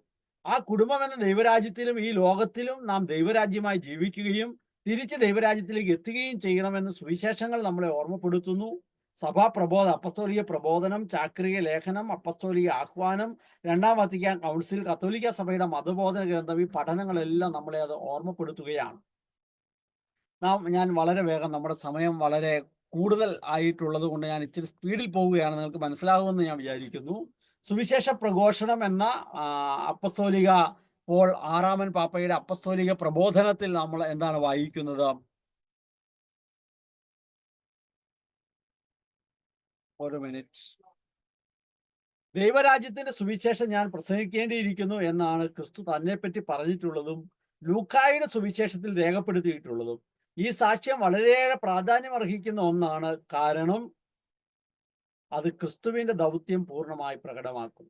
ആ കുടുംബം എന്ന ദൈവരാജ്യത്തിലും ഈ ലോകത്തിലും നാം ദൈവരാജ്യമായി ജീവിക്കുകയും തിരിച്ച് ദൈവരാജ്യത്തിലേക്ക് എത്തുകയും ചെയ്യണമെന്ന് സുവിശേഷങ്ങൾ നമ്മളെ ഓർമ്മപ്പെടുത്തുന്നു. അപ്പസ്തോലിക പ്രബോധനം, ചാക്രിക ലേഖനം, അപ്പസ്തോലിക ആഹ്വാനം, 2-ാം വത്തിക്കാൻ കൗൺസിൽ, കത്തോലിക്ക സഭയുടെ മതബോധന ഗ്രന്ഥം, ഈ പഠനങ്ങളെല്ലാം നമ്മളെ അത് ഓർമ്മപ്പെടുത്തുകയാണ്. ഞാൻ വളരെ വേഗം, നമ്മുടെ സമയം വളരെ കൂടുതൽ ആയിട്ടുള്ളത് കൊണ്ട് ഞാൻ ഇച്ചിരി സ്പീഡിൽ പോവുകയാണ്, നിങ്ങൾക്ക് മനസ്സിലാകുമെന്ന് ഞാൻ വിചാരിക്കുന്നു. സുവിശേഷ പ്രഘോഷണം എന്ന അപ്പസ്തോലിക പോൾ 6-ാമൻ പാപ്പയുടെ അപ്പസ്തോലിക പ്രബോധനത്തിൽ നമ്മൾ എന്താണ് വായിക്കുന്നത്? ഒരു മിനിറ്റ്. ദൈവരാജ്യത്തിന്റെ സുവിശേഷം ഞാൻ പ്രസംഗിക്കേണ്ടിയിരിക്കുന്നു എന്നാണ് ക്രിസ്തു തന്നെപ്പറ്റി പറഞ്ഞിട്ടുള്ളതും ലൂക്കായുടെ സുവിശേഷത്തിൽ രേഖപ്പെടുത്തിയിട്ടുള്ളതും. ഈ സാക്ഷ്യം വളരെയേറെ പ്രാധാന്യം അർഹിക്കുന്ന ഒന്നാണ്. കാരണം അത് ക്രിസ്തുവിന്റെ ദൗത്യം പൂർണ്ണമായി പ്രകടമാക്കും.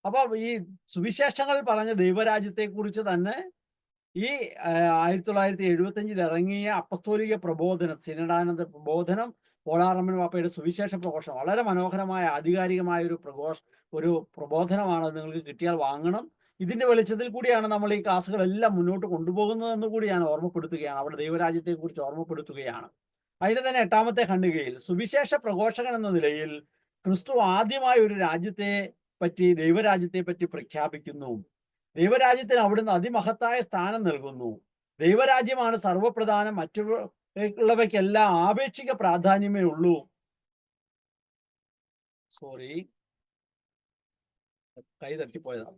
അപ്പൊ ഈ സുവിശേഷങ്ങൾ പറഞ്ഞ ദൈവരാജ്യത്തെ കുറിച്ച് തന്നെ ഈ 1975 ഇറങ്ങിയ അപ്പസ്തോലിക പ്രബോധനം, സിനഡാനന്ദ പ്രബോധനം പോളാറമ്മൻ പാപ്പയുടെ സുവിശേഷ പ്രഘോഷണം വളരെ മനോഹരമായ ആധികാരികമായ ഒരു പ്രബോധനമാണ്. അത് നിങ്ങൾക്ക് കിട്ടിയാൽ വാങ്ങണം. ഇതിന്റെ വെളിച്ചത്തിൽ കൂടിയാണ് നമ്മൾ ഈ ക്ലാസ്സുകളെല്ലാം മുന്നോട്ട് കൊണ്ടുപോകുന്നതെന്ന് കൂടി ഞാൻ ഓർമ്മപ്പെടുത്തുകയാണ്. അവിടെ ദൈവരാജ്യത്തെക്കുറിച്ച് ഓർമ്മപ്പെടുത്തുകയാണ്. അതിന്റെ തന്നെ 8ാമത്തെ ഖണ്ഡികയിൽ സുവിശേഷ പ്രഘോഷകൻ എന്ന നിലയിൽ ക്രിസ്തു ആദ്യമായി ഒരു ദൈവരാജ്യത്തെ പറ്റി പ്രഖ്യാപിക്കുന്നു. ദൈവരാജ്യത്തിന് അവിടുന്ന് അതിമഹത്തായ സ്ഥാനം നൽകുന്നു. ദൈവരാജ്യമാണ് സർവപ്രധാനം, മറ്റുള്ളവയ്ക്കെല്ലാം ആപേക്ഷിക പ്രാധാന്യമേ ഉള്ളൂ. കൈ തട്ടിപ്പോയതാണ്.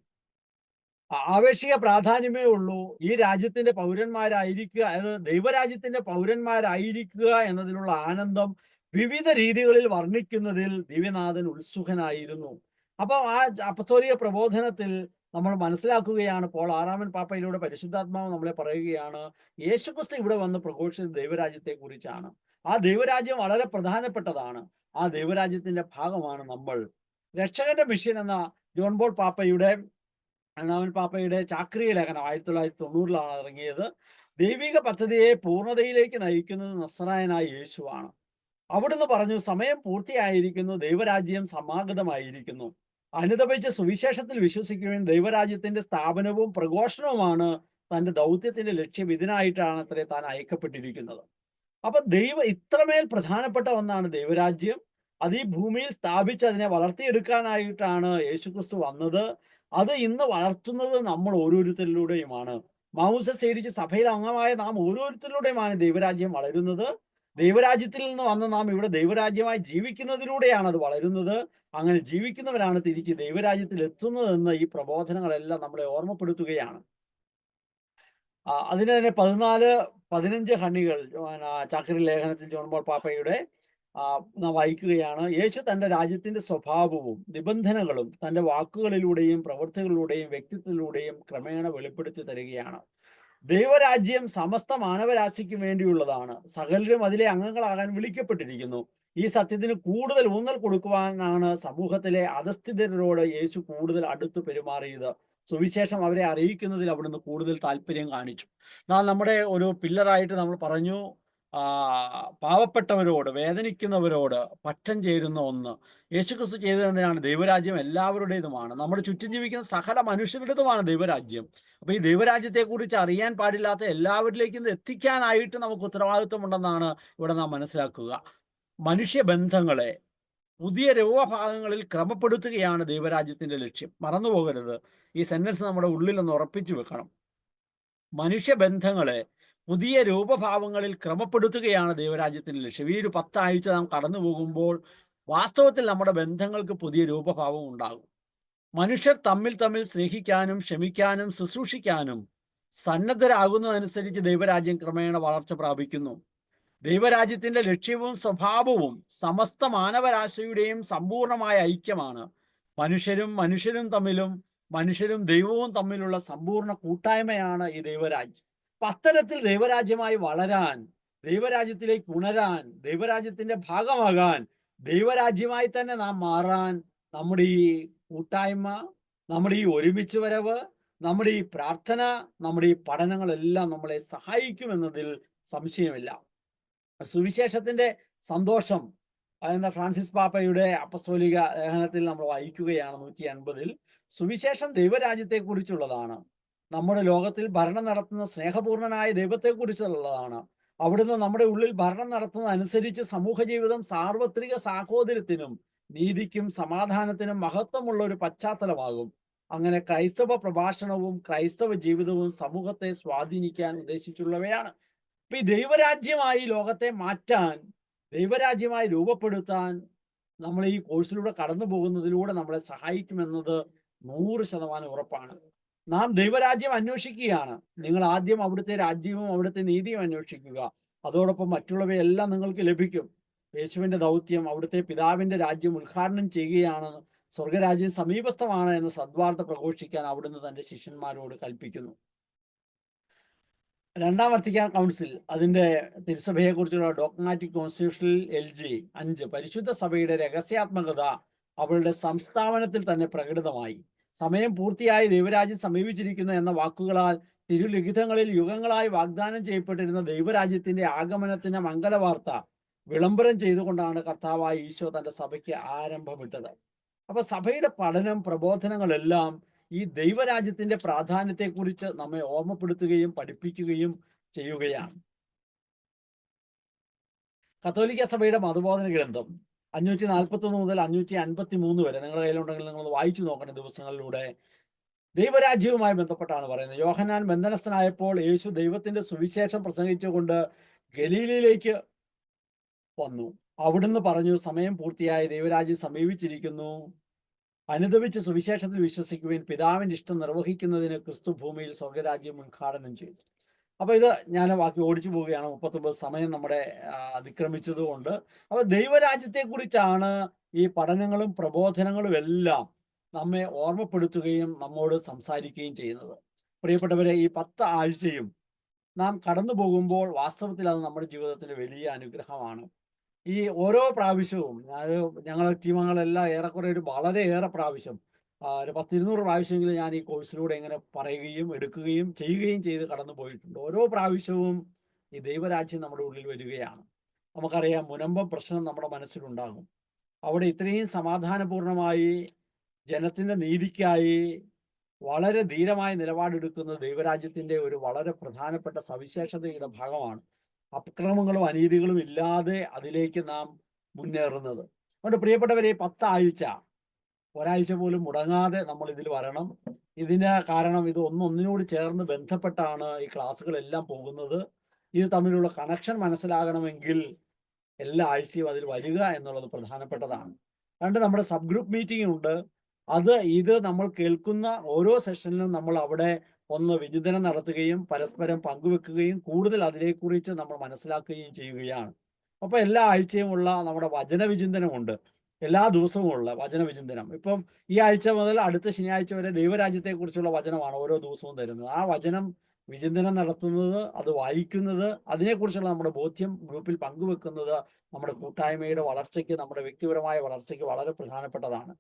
ആപേക്ഷിക പ്രാധാന്യമേ ഉള്ളൂ. ഈ രാജ്യത്തിന്റെ പൗരന്മാരായിരിക്കുക, അതായത് ദൈവരാജ്യത്തിന്റെ പൗരന്മാരായിരിക്കുക എന്നതിലുള്ള ആനന്ദം വിവിധ രീതികളിൽ വർണ്ണിക്കുന്നതിൽ ദിവ്യനാഥൻ ഉത്സുകനായിരുന്നു. അപ്പൊ ആ അപ്പസ്തോലിക പ്രബോധനത്തിൽ നമ്മൾ മനസ്സിലാക്കുകയാണ്, പോൾ ആറാമൻ പാപ്പയിലൂടെ പരിശുദ്ധാത്മാവ് നമ്മളെ പറയുകയാണ്, യേശുക്രിസ്തു ഇവിടെ വന്ന് പ്രഘോഷിച്ചത് ദൈവരാജ്യത്തെ കുറിച്ചാണ്. ആ ദൈവരാജ്യം വളരെ പ്രധാനപ്പെട്ടതാണ്. ആ ദൈവരാജ്യത്തിന്റെ ഭാഗമാണ് നമ്മൾ. രക്ഷകന്റെ മിഷൻ എന്ന ജോൺ പോൾ പാപ്പയുടെ 8ാമൻ പാപ്പയുടെ ചാക്രിക ലേഖനം 1990 ഇറങ്ങിയത്. ദൈവിക പദ്ധതിയെ പൂർണ്ണതയിലേക്ക് നയിക്കുന്നത് നസ്രായനായ യേശുവാണ്. അവിടുന്ന് പറഞ്ഞു, സമയം പൂർത്തിയായിരിക്കുന്നു, ദൈവരാജ്യം സമാഗതമായിരിക്കുന്നു. അനുതപിച്ച് സുവിശേഷത്തിൽ വിശ്വസിക്കുകയും ദൈവരാജ്യത്തിന്റെ സ്ഥാപനവും പ്രഘോഷണവുമാണ് തന്റെ ദൗത്യത്തിന്റെ ലക്ഷ്യം. ഇതിനായിട്ടാണ് അത്രേ താൻ അയക്കപ്പെട്ടിരിക്കുന്നത്. അപ്പൊ ഇത്രമേൽ പ്രധാനപ്പെട്ട ഒന്നാണ് ദൈവരാജ്യം. അത് ഈ ഭൂമിയിൽ സ്ഥാപിച്ച് അതിനെ വളർത്തിയെടുക്കാനായിട്ടാണ് യേശുക്രിസ്തു വന്നത്. അത് ഇന്ന് വളർത്തുന്നത് നമ്മൾ ഓരോരുത്തരിലൂടെയുമാണ്. മാമോദിസ സ്വീകരിച്ച് സഭയിൽ അംഗമായ നാം ഓരോരുത്തരിലൂടെയുമാണ് ദൈവരാജ്യം വളരുന്നത്. ദൈവരാജ്യത്തിൽ നിന്ന് വന്ന് നാം ഇവിടെ ദൈവരാജ്യമായി ജീവിക്കുന്നതിലൂടെയാണ് അത് വളരുന്നത്. അങ്ങനെ ജീവിക്കുന്നവരാണ് തിരിച്ച് ദൈവരാജ്യത്തിൽ എത്തുന്നതെന്ന് ഈ പ്രബോധനങ്ങളെല്ലാം നമ്മളെ ഓർമ്മപ്പെടുത്തുകയാണ്. അതിന് തന്നെ 14-15 ഖണ്ഡികൾ ചാക്രി ലേഖനത്തിൽ ജോൺ പോൾ പാപ്പയുടെ നാം വായിക്കുകയാണ്. യേശു തന്റെ രാജ്യത്തിന്റെ സ്വഭാവവും നിബന്ധനകളും തന്റെ വാക്കുകളിലൂടെയും പ്രവൃത്തികളിലൂടെയും വ്യക്തിത്വത്തിലൂടെയും ക്രമേണ വെളിപ്പെടുത്തി തരികയാണ്. ദൈവരാജ്യം സമസ്ത മാനവരാശിക്ക് വേണ്ടിയുള്ളതാണ്. സകലരും അതിലെ അംഗങ്ങളാകാൻ വിളിക്കപ്പെട്ടിരിക്കുന്നു. ഈ സത്യത്തിന് കൂടുതൽ ഊന്നൽ കൊടുക്കുവാനാണ് സമൂഹത്തിലെ അധസ്ഥിതരോട് യേശു കൂടുതൽ അടുത്ത് പെരുമാറിയത്. സുവിശേഷം അവരെ അറിയിക്കുന്നതിൽ അവിടുന്ന് കൂടുതൽ താല്പര്യം കാണിച്ചു. നമ്മുടെ ഒരു പില്ലറായിട്ട് നമ്മൾ പറഞ്ഞു, പാവപ്പെട്ടവരോട്, വേദനിക്കുന്നവരോട് പക്ഷം ചേരുന്ന ഒന്ന്. യേശുക്രിസ്തു ചെയ്തത് എന്തിനാണ്? ദൈവരാജ്യം എല്ലാവരുടേതുമാണ്. നമ്മുടെ ചുറ്റും ജീവിക്കുന്ന സകല മനുഷ്യരുടേതുമാണ് ദൈവരാജ്യം. അപ്പൊ ഈ ദൈവരാജ്യത്തെക്കുറിച്ച് അറിയാൻ പാടില്ലാത്ത എല്ലാവരിലേക്കും എത്തിക്കാനായിട്ട് നമുക്ക് ഉത്തരവാദിത്വമുണ്ടെന്നാണ് ഇവിടെ നാം മനസ്സിലാക്കുക. മനുഷ്യബന്ധങ്ങളെ പുതിയ രൂപഭാഗങ്ങളിൽ ക്രമപ്പെടുത്തുകയാണ് ദൈവരാജ്യത്തിന്റെ ലക്ഷ്യം. മറന്നുപോകരുത്. ഈ സെന്റൻസ് നമ്മുടെ ഉള്ളിലൊന്ന് ഉറപ്പിച്ചു വെക്കണം. മനുഷ്യബന്ധങ്ങളെ പുതിയ രൂപഭാവങ്ങളിൽ ക്രമപ്പെടുത്തുകയാണ് ദൈവരാജ്യത്തിന്റെ ലക്ഷ്യം. ഈ ഒരു 10 ആഴ്ച നാം കടന്നു പോകുമ്പോൾ വാസ്തവത്തിൽ നമ്മുടെ ബന്ധങ്ങൾക്ക് പുതിയ രൂപഭാവം ഉണ്ടാകും. മനുഷ്യർ തമ്മിൽ സ്നേഹിക്കാനും ക്ഷമിക്കാനും ശുശ്രൂഷിക്കാനും സന്നദ്ധരാകുന്നതനുസരിച്ച് ദൈവരാജ്യം ക്രമേണ വളർച്ച പ്രാപിക്കുന്നു. ദൈവരാജ്യത്തിന്റെ ലക്ഷ്യവും സ്വഭാവവും സമസ്ത മാനവരാശിയുടെയും സമ്പൂർണമായ ഐക്യമാണ്. മനുഷ്യരും തമ്മിലും മനുഷ്യരും ദൈവവും തമ്മിലുള്ള സമ്പൂർണ്ണ കൂട്ടായ്മയാണ് ഈ ദൈവരാജ്യം. അത്തരത്തിൽ ദൈവരാജ്യമായി വളരാൻ, ദൈവരാജ്യത്തിലേക്ക് ഉണരാൻ, ദൈവരാജ്യത്തിന്റെ ഭാഗമാകാൻ, ദൈവരാജ്യമായി തന്നെ നാം മാറാൻ നമ്മുടെ ഈ കൂട്ടായ്മ, നമ്മുടെ ഈ ഒരുമിച്ച് വരവ്, നമ്മുടെ ഈ പ്രാർത്ഥന, നമ്മുടെ ഈ പഠനങ്ങളെല്ലാം നമ്മളെ സഹായിക്കുമെന്നതിൽ സംശയമില്ല. സുവിശേഷത്തിന്റെ സന്തോഷം എന്ന ഫ്രാൻസിസ് പാപ്പയുടെ അപ്പസ്തോലിക ലേഖനത്തിൽ നമ്മൾ വായിക്കുകയാണ് 150-ൽ. സുവിശേഷം ദൈവരാജ്യത്തെക്കുറിച്ചുള്ളതാണ്. നമ്മുടെ ലോകത്തിൽ ഭരണം നടത്തുന്ന സ്നേഹപൂർണനായ ദൈവത്തെക്കുറിച്ചുള്ളതാണ്. അവിടുന്ന് നമ്മുടെ ഉള്ളിൽ ഭരണം നടത്തുന്നതനുസരിച്ച് സമൂഹ ജീവിതം സാർവത്രിക സാഹോദര്യത്തിനും നീതിക്കും സമാധാനത്തിനും മഹത്വമുള്ള ഒരു പശ്ചാത്തലമാകും. അങ്ങനെ ക്രൈസ്തവ പ്രഭാഷണവും ക്രൈസ്തവ ജീവിതവും സമൂഹത്തെ സ്വാധീനിക്കാൻ ഉദ്ദേശിച്ചുള്ളവയാണ്. അപ്പൊ ഈ ദൈവരാജ്യമായി ലോകത്തെ മാറ്റാൻ, ദൈവരാജ്യമായി രൂപപ്പെടുത്താൻ നമ്മൾ ഈ കോഴ്സിലൂടെ കടന്നു പോകുന്നതിലൂടെ നമ്മളെ സഹായിക്കുമെന്നത് 100% ഉറപ്പാണ്. നാം ദൈവരാജ്യം അന്വേഷിക്കുകയാണ്. നിങ്ങൾ ആദ്യം അവിടുത്തെ രാജ്യവും അവിടുത്തെ നീതിയും അന്വേഷിക്കുക. അതോടൊപ്പം മറ്റുള്ളവയെല്ലാം നിങ്ങൾക്ക് ലഭിക്കും. യേശുവിന്റെ ദൗത്യം അവിടുത്തെ പിതാവിന്റെ രാജ്യം ഉദ്ഘാടനം ചെയ്യുകയാണ്. സ്വർഗരാജ്യം സമീപസ്ഥമാണ് എന്ന സദ്വാർത്ത പ്രഘോഷിക്കാൻ അവിടുന്ന് തന്റെ ശിഷ്യന്മാരോട് കൽപ്പിക്കുന്നു. 2ാം വത്തിക്കാൻ കൗൺസിൽ അതിന്റെ തിരുസഭയെക്കുറിച്ചുള്ള ഡോഗ്മാറ്റിക് കോൺസ്റ്റിറ്റ്യൂഷണൽ LG 5 പരിശുദ്ധ സഭയുടെ രഹസ്യാത്മകത അവളുടെ സംസ്ഥാപനത്തിൽ തന്നെ പ്രകടിതമായി. സമയം പൂർത്തിയായി, ദൈവരാജ്യം സമീപിച്ചിരിക്കുന്നു എന്ന വാക്കുകളാൽ തിരുലിഖിതങ്ങളിൽ യുഗങ്ങളായി വാഗ്ദാനം ചെയ്യപ്പെട്ടിരുന്ന ദൈവരാജ്യത്തിന്റെ ആഗമനത്തിന്റെ മംഗലവാർത്ത വിളംബരം ചെയ്തുകൊണ്ടാണ് കർത്താവായ ഈശോ തൻ്റെ സഭയ്ക്ക് ആരംഭമിട്ടത്. അപ്പൊ സഭയുടെ പഠനം, പ്രബോധനങ്ങളെല്ലാം ഈ ദൈവരാജ്യത്തിന്റെ പ്രാധാന്യത്തെക്കുറിച്ച് നമ്മെ ഓർമ്മപ്പെടുത്തുകയും പഠിപ്പിക്കുകയും ചെയ്യുകയാണ്. കത്തോലിക്ക സഭയുടെ മതബോധന ഗ്രന്ഥം 541 മുതൽ 553 വരെ നിങ്ങളുടെ കയ്യിലുണ്ടെങ്കിൽ നിങ്ങൾ വായിച്ചു നോക്കണം ദിവസങ്ങളിലൂടെ. ദൈവരാജ്യവുമായി ബന്ധപ്പെട്ടാണ് പറയുന്നത്. യോഹന്നാൻ ബന്ധനസ്ഥനായപ്പോൾ യേശു ദൈവത്തിന്റെ സുവിശേഷം പ്രസംഗിച്ചുകൊണ്ട് ഗലീലയിലേക്ക് വന്നു. അവിടുന്ന് പറഞ്ഞു, സമയം പൂർത്തിയായി, ദൈവരാജ്യം സമീപിച്ചിരിക്കുന്നു. അനുദപിച്ച് സുവിശേഷത്തിൽ വിശ്വസിക്കുവാൻ പിതാവിന്റെ ഇഷ്ടം നിർവഹിക്കുന്നതിന് ക്രിസ്തു ഭൂമിയിൽ സ്വർഗരാജ്യം ഉദ്ഘാടനം ചെയ്തു. അപ്പൊ ഇത് ഞാൻ ബാക്കി ഓടിച്ചു പോവുകയാണ്, 39 സമയം നമ്മുടെ അതിക്രമിച്ചതുകൊണ്ട്. അപ്പൊ ദൈവരാജ്യത്തെക്കുറിച്ചാണ് ഈ പഠനങ്ങളും പ്രബോധനങ്ങളും എല്ലാം നമ്മെ ഓർമ്മപ്പെടുത്തുകയും നമ്മോട് സംസാരിക്കുകയും ചെയ്യുന്നത്. പ്രിയപ്പെട്ടവരെ, ഈ 10 ആഴ്ചയും നാം കടന്നു പോകുമ്പോൾ വാസ്തവത്തിൽ അത് നമ്മുടെ ജീവിതത്തിന് വലിയ അനുഗ്രഹമാണ്. ഈ ഓരോ പ്രാവശ്യവും ഞങ്ങളുടെ ടീമംഗങ്ങളെല്ലാം ഏറെക്കുറെ വളരെയേറെ പ്രാവശ്യം, ഒരു 10-200 പ്രാവശ്യമെങ്കിലും ഞാൻ ഈ കോഴ്സിലൂടെ ഇങ്ങനെ പറയുകയും എടുക്കുകയും ചെയ്യുകയും ചെയ്ത് കടന്നു പോയിട്ടുണ്ട്. ഓരോ പ്രാവശ്യവും ഈ ദൈവരാജ്യം നമ്മുടെ ഉള്ളിൽ വരികയാണ്. നമുക്കറിയാം, മുനമ്പം പ്രശ്നം നമ്മുടെ മനസ്സിലുണ്ടാകും. അവിടെ ഇത്രയും സമാധാനപൂർണമായി ജനത്തിന്റെ നീതിക്കായി വളരെ ധീരമായ നിലപാടെടുക്കുന്ന ദൈവരാജ്യത്തിന്റെ ഒരു വളരെ പ്രധാനപ്പെട്ട സവിശേഷതയുടെ ഭാഗമാണ്. അക്രമങ്ങളും അനീതികളും ഇല്ലാതെ അതിലേക്ക് നാം മുന്നേറുന്നത്. അതുകൊണ്ട് പ്രിയപ്പെട്ടവരെ, 10 ആഴ്ച, ഒരാഴ്ച പോലും മുടങ്ങാതെ നമ്മൾ ഇതിൽ വരണം. ഇതിന് കാരണം ഇത് ഒന്നൊന്നിനോട് ചേർന്ന് ബന്ധപ്പെട്ടാണ് ഈ ക്ലാസ്സുകളെല്ലാം പോകുന്നത്. ഇത് തമ്മിലുള്ള കണക്ഷൻ മനസ്സിലാകണമെങ്കിൽ എല്ലാ ആഴ്ചയും അതിൽ വരിക എന്നുള്ളത് പ്രധാനപ്പെട്ടതാണ്. അതുകൊണ്ട് നമ്മുടെ സബ് ഗ്രൂപ്പ് മീറ്റിംഗ് ഉണ്ട്. ഇത് നമ്മൾ കേൾക്കുന്ന ഓരോ സെഷനിലും നമ്മൾ അവിടെ ഒന്ന് വിചിന്തനം നടത്തുകയും പരസ്പരം പങ്കുവെക്കുകയും കൂടുതൽ അതിനെക്കുറിച്ച് നമ്മൾ മനസ്സിലാക്കുകയും ചെയ്യുകയാണ്. അപ്പൊ എല്ലാ ആഴ്ചയും ഉള്ള നമ്മുടെ വചന വിചിന്തനമുണ്ട്. എല്ലാ ദിവസവും ഉള്ള വചന വിചിന്തനം. ഇപ്പം ഈ ആഴ്ച മുതൽ അടുത്ത ശനിയാഴ്ച വരെ ദൈവരാജ്യത്തെക്കുറിച്ചുള്ള വചനമാണ് ഓരോ ദിവസവും തരുന്നത്. ആ വചനം വിചിന്തനം നടത്തുന്നത്, അത് വായിക്കുന്നത്, അതിനെക്കുറിച്ചുള്ള നമ്മുടെ ബോധ്യം ഗ്രൂപ്പിൽ പങ്കുവെക്കുന്നത് നമ്മുടെ കൂട്ടായ്മയുടെ വളർച്ചയ്ക്ക്, നമ്മുടെ വ്യക്തിപരമായ വളർച്ചയ്ക്ക് വളരെ പ്രധാനപ്പെട്ടതാണ്.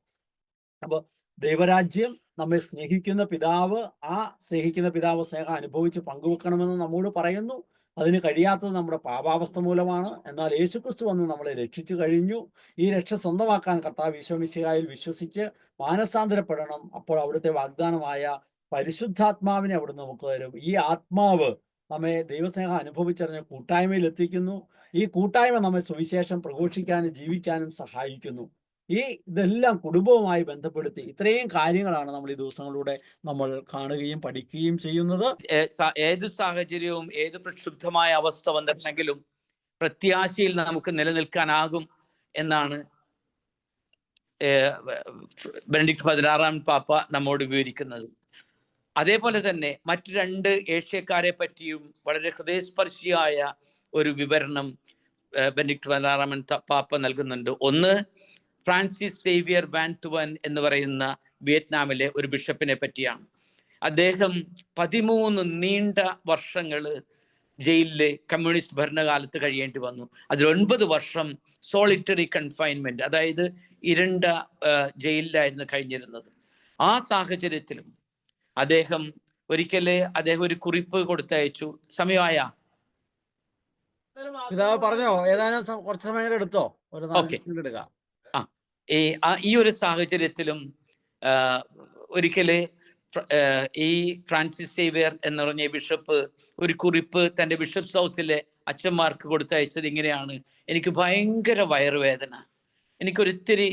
അപ്പോൾ ദൈവരാജ്യം, നമ്മെ സ്നേഹിക്കുന്ന പിതാവ്, ആ സ്നേഹിക്കുന്ന പിതാവ് സ്നേഹം അനുഭവിച്ച് പങ്കുവെക്കണമെന്ന് നമ്മോട് പറയുന്നു. അതിന് കഴിയാത്തത് നമ്മുടെ പാപാവസ്ഥ മൂലമാണ്. എന്നാൽ യേശുക്രിസ്തു വന്ന് നമ്മളെ രക്ഷിച്ചു കഴിഞ്ഞു. ഈ രക്ഷ സ്വന്തമാക്കാൻ കർത്താവ് ഈശോ മിശിഹായിൽ വിശ്വസിച്ച് മാനസാന്തരപ്പെടണം. അപ്പോൾ അവിടുത്തെ വാഗ്ദാനമായ പരിശുദ്ധാത്മാവിനെ അവിടുന്ന് നമുക്ക് തരും. ഈ ആത്മാവ് നമ്മെ ദൈവസ്നേഹം അനുഭവിച്ചറിഞ്ഞ കൂട്ടായ്മയിൽ എത്തിക്കുന്നു. ഈ കൂട്ടായ്മ നമ്മെ സുവിശേഷം പ്രഘോഷിക്കാനും ജീവിക്കാനും സഹായിക്കുന്നു. ഇതെല്ലാം കുടുംബവുമായി ബന്ധപ്പെടുത്തി ഇത്രയും കാര്യങ്ങളാണ് നമ്മൾ ഈ ദിവസങ്ങളിലൂടെ നമ്മൾ കാണുകയും പഠിക്കുകയും ചെയ്യുന്നത്. ഏത് സാഹചര്യവും ഏത് പ്രക്ഷുബ്ധമായ അവസ്ഥ വന്നിട്ടുണ്ടെങ്കിലും പ്രത്യാശയിൽ നമുക്ക് നിലനിൽക്കാനാകും എന്നാണ് ബെനഡിക്ട് 16 പാപ്പ നമ്മോട് വിവരിക്കുന്നത്. അതേപോലെ തന്നെ മറ്റു 2 ഏഷ്യക്കാരെ പറ്റിയും വളരെ ഹൃദയസ്പർശിയായ ഒരു വിവരണം ബെനഡിക്ട് 16 പാപ്പ നൽകുന്നുണ്ട്. ഒന്ന്, ഫ്രാൻസിസ് സേവിയർ വാൻ തുവൻ എന്ന് പറയുന്ന വിയറ്റ്നാമിലെ ഒരു ബിഷപ്പിനെ പറ്റിയാണ്. അദ്ദേഹം 13 നീണ്ട വർഷങ്ങൾ ജയിലിലെ കമ്മ്യൂണിസ്റ്റ് ഭരണകാലത്ത് കഴിയേണ്ടി വന്നു. അതിൽ 9 വർഷം സോളിറ്ററി കൺഫൈൻമെന്റ്, അതായത് ഇരുണ്ട ജയിലിലായിരുന്നു കഴിഞ്ഞിരുന്നത്. ആ സാഹചര്യത്തിലും അദ്ദേഹം ഒരു കുറിപ്പ് കൊടുത്തയച്ചു. സമയമായ പറഞ്ഞോ, ഏതാനും കുറച്ച് സമയം എടുത്തോ, ഒരു 4 മിനിറ്റ് എടുക്കാം. ഈ ഒരു സാഹചര്യത്തിലും ഈ ഫ്രാൻസിസ് സേവിയർ എന്ന് പറഞ്ഞ ബിഷപ്പ് ഒരു കുറിപ്പ് തൻ്റെ ബിഷപ്സ് ഹൗസിലെ അച്ഛന്മാർക്ക് കൊടുത്തയച്ചത് ഇങ്ങനെയാണ്: എനിക്ക് ഭയങ്കര വയറുവേദന, എനിക്കൊരിത്തിരി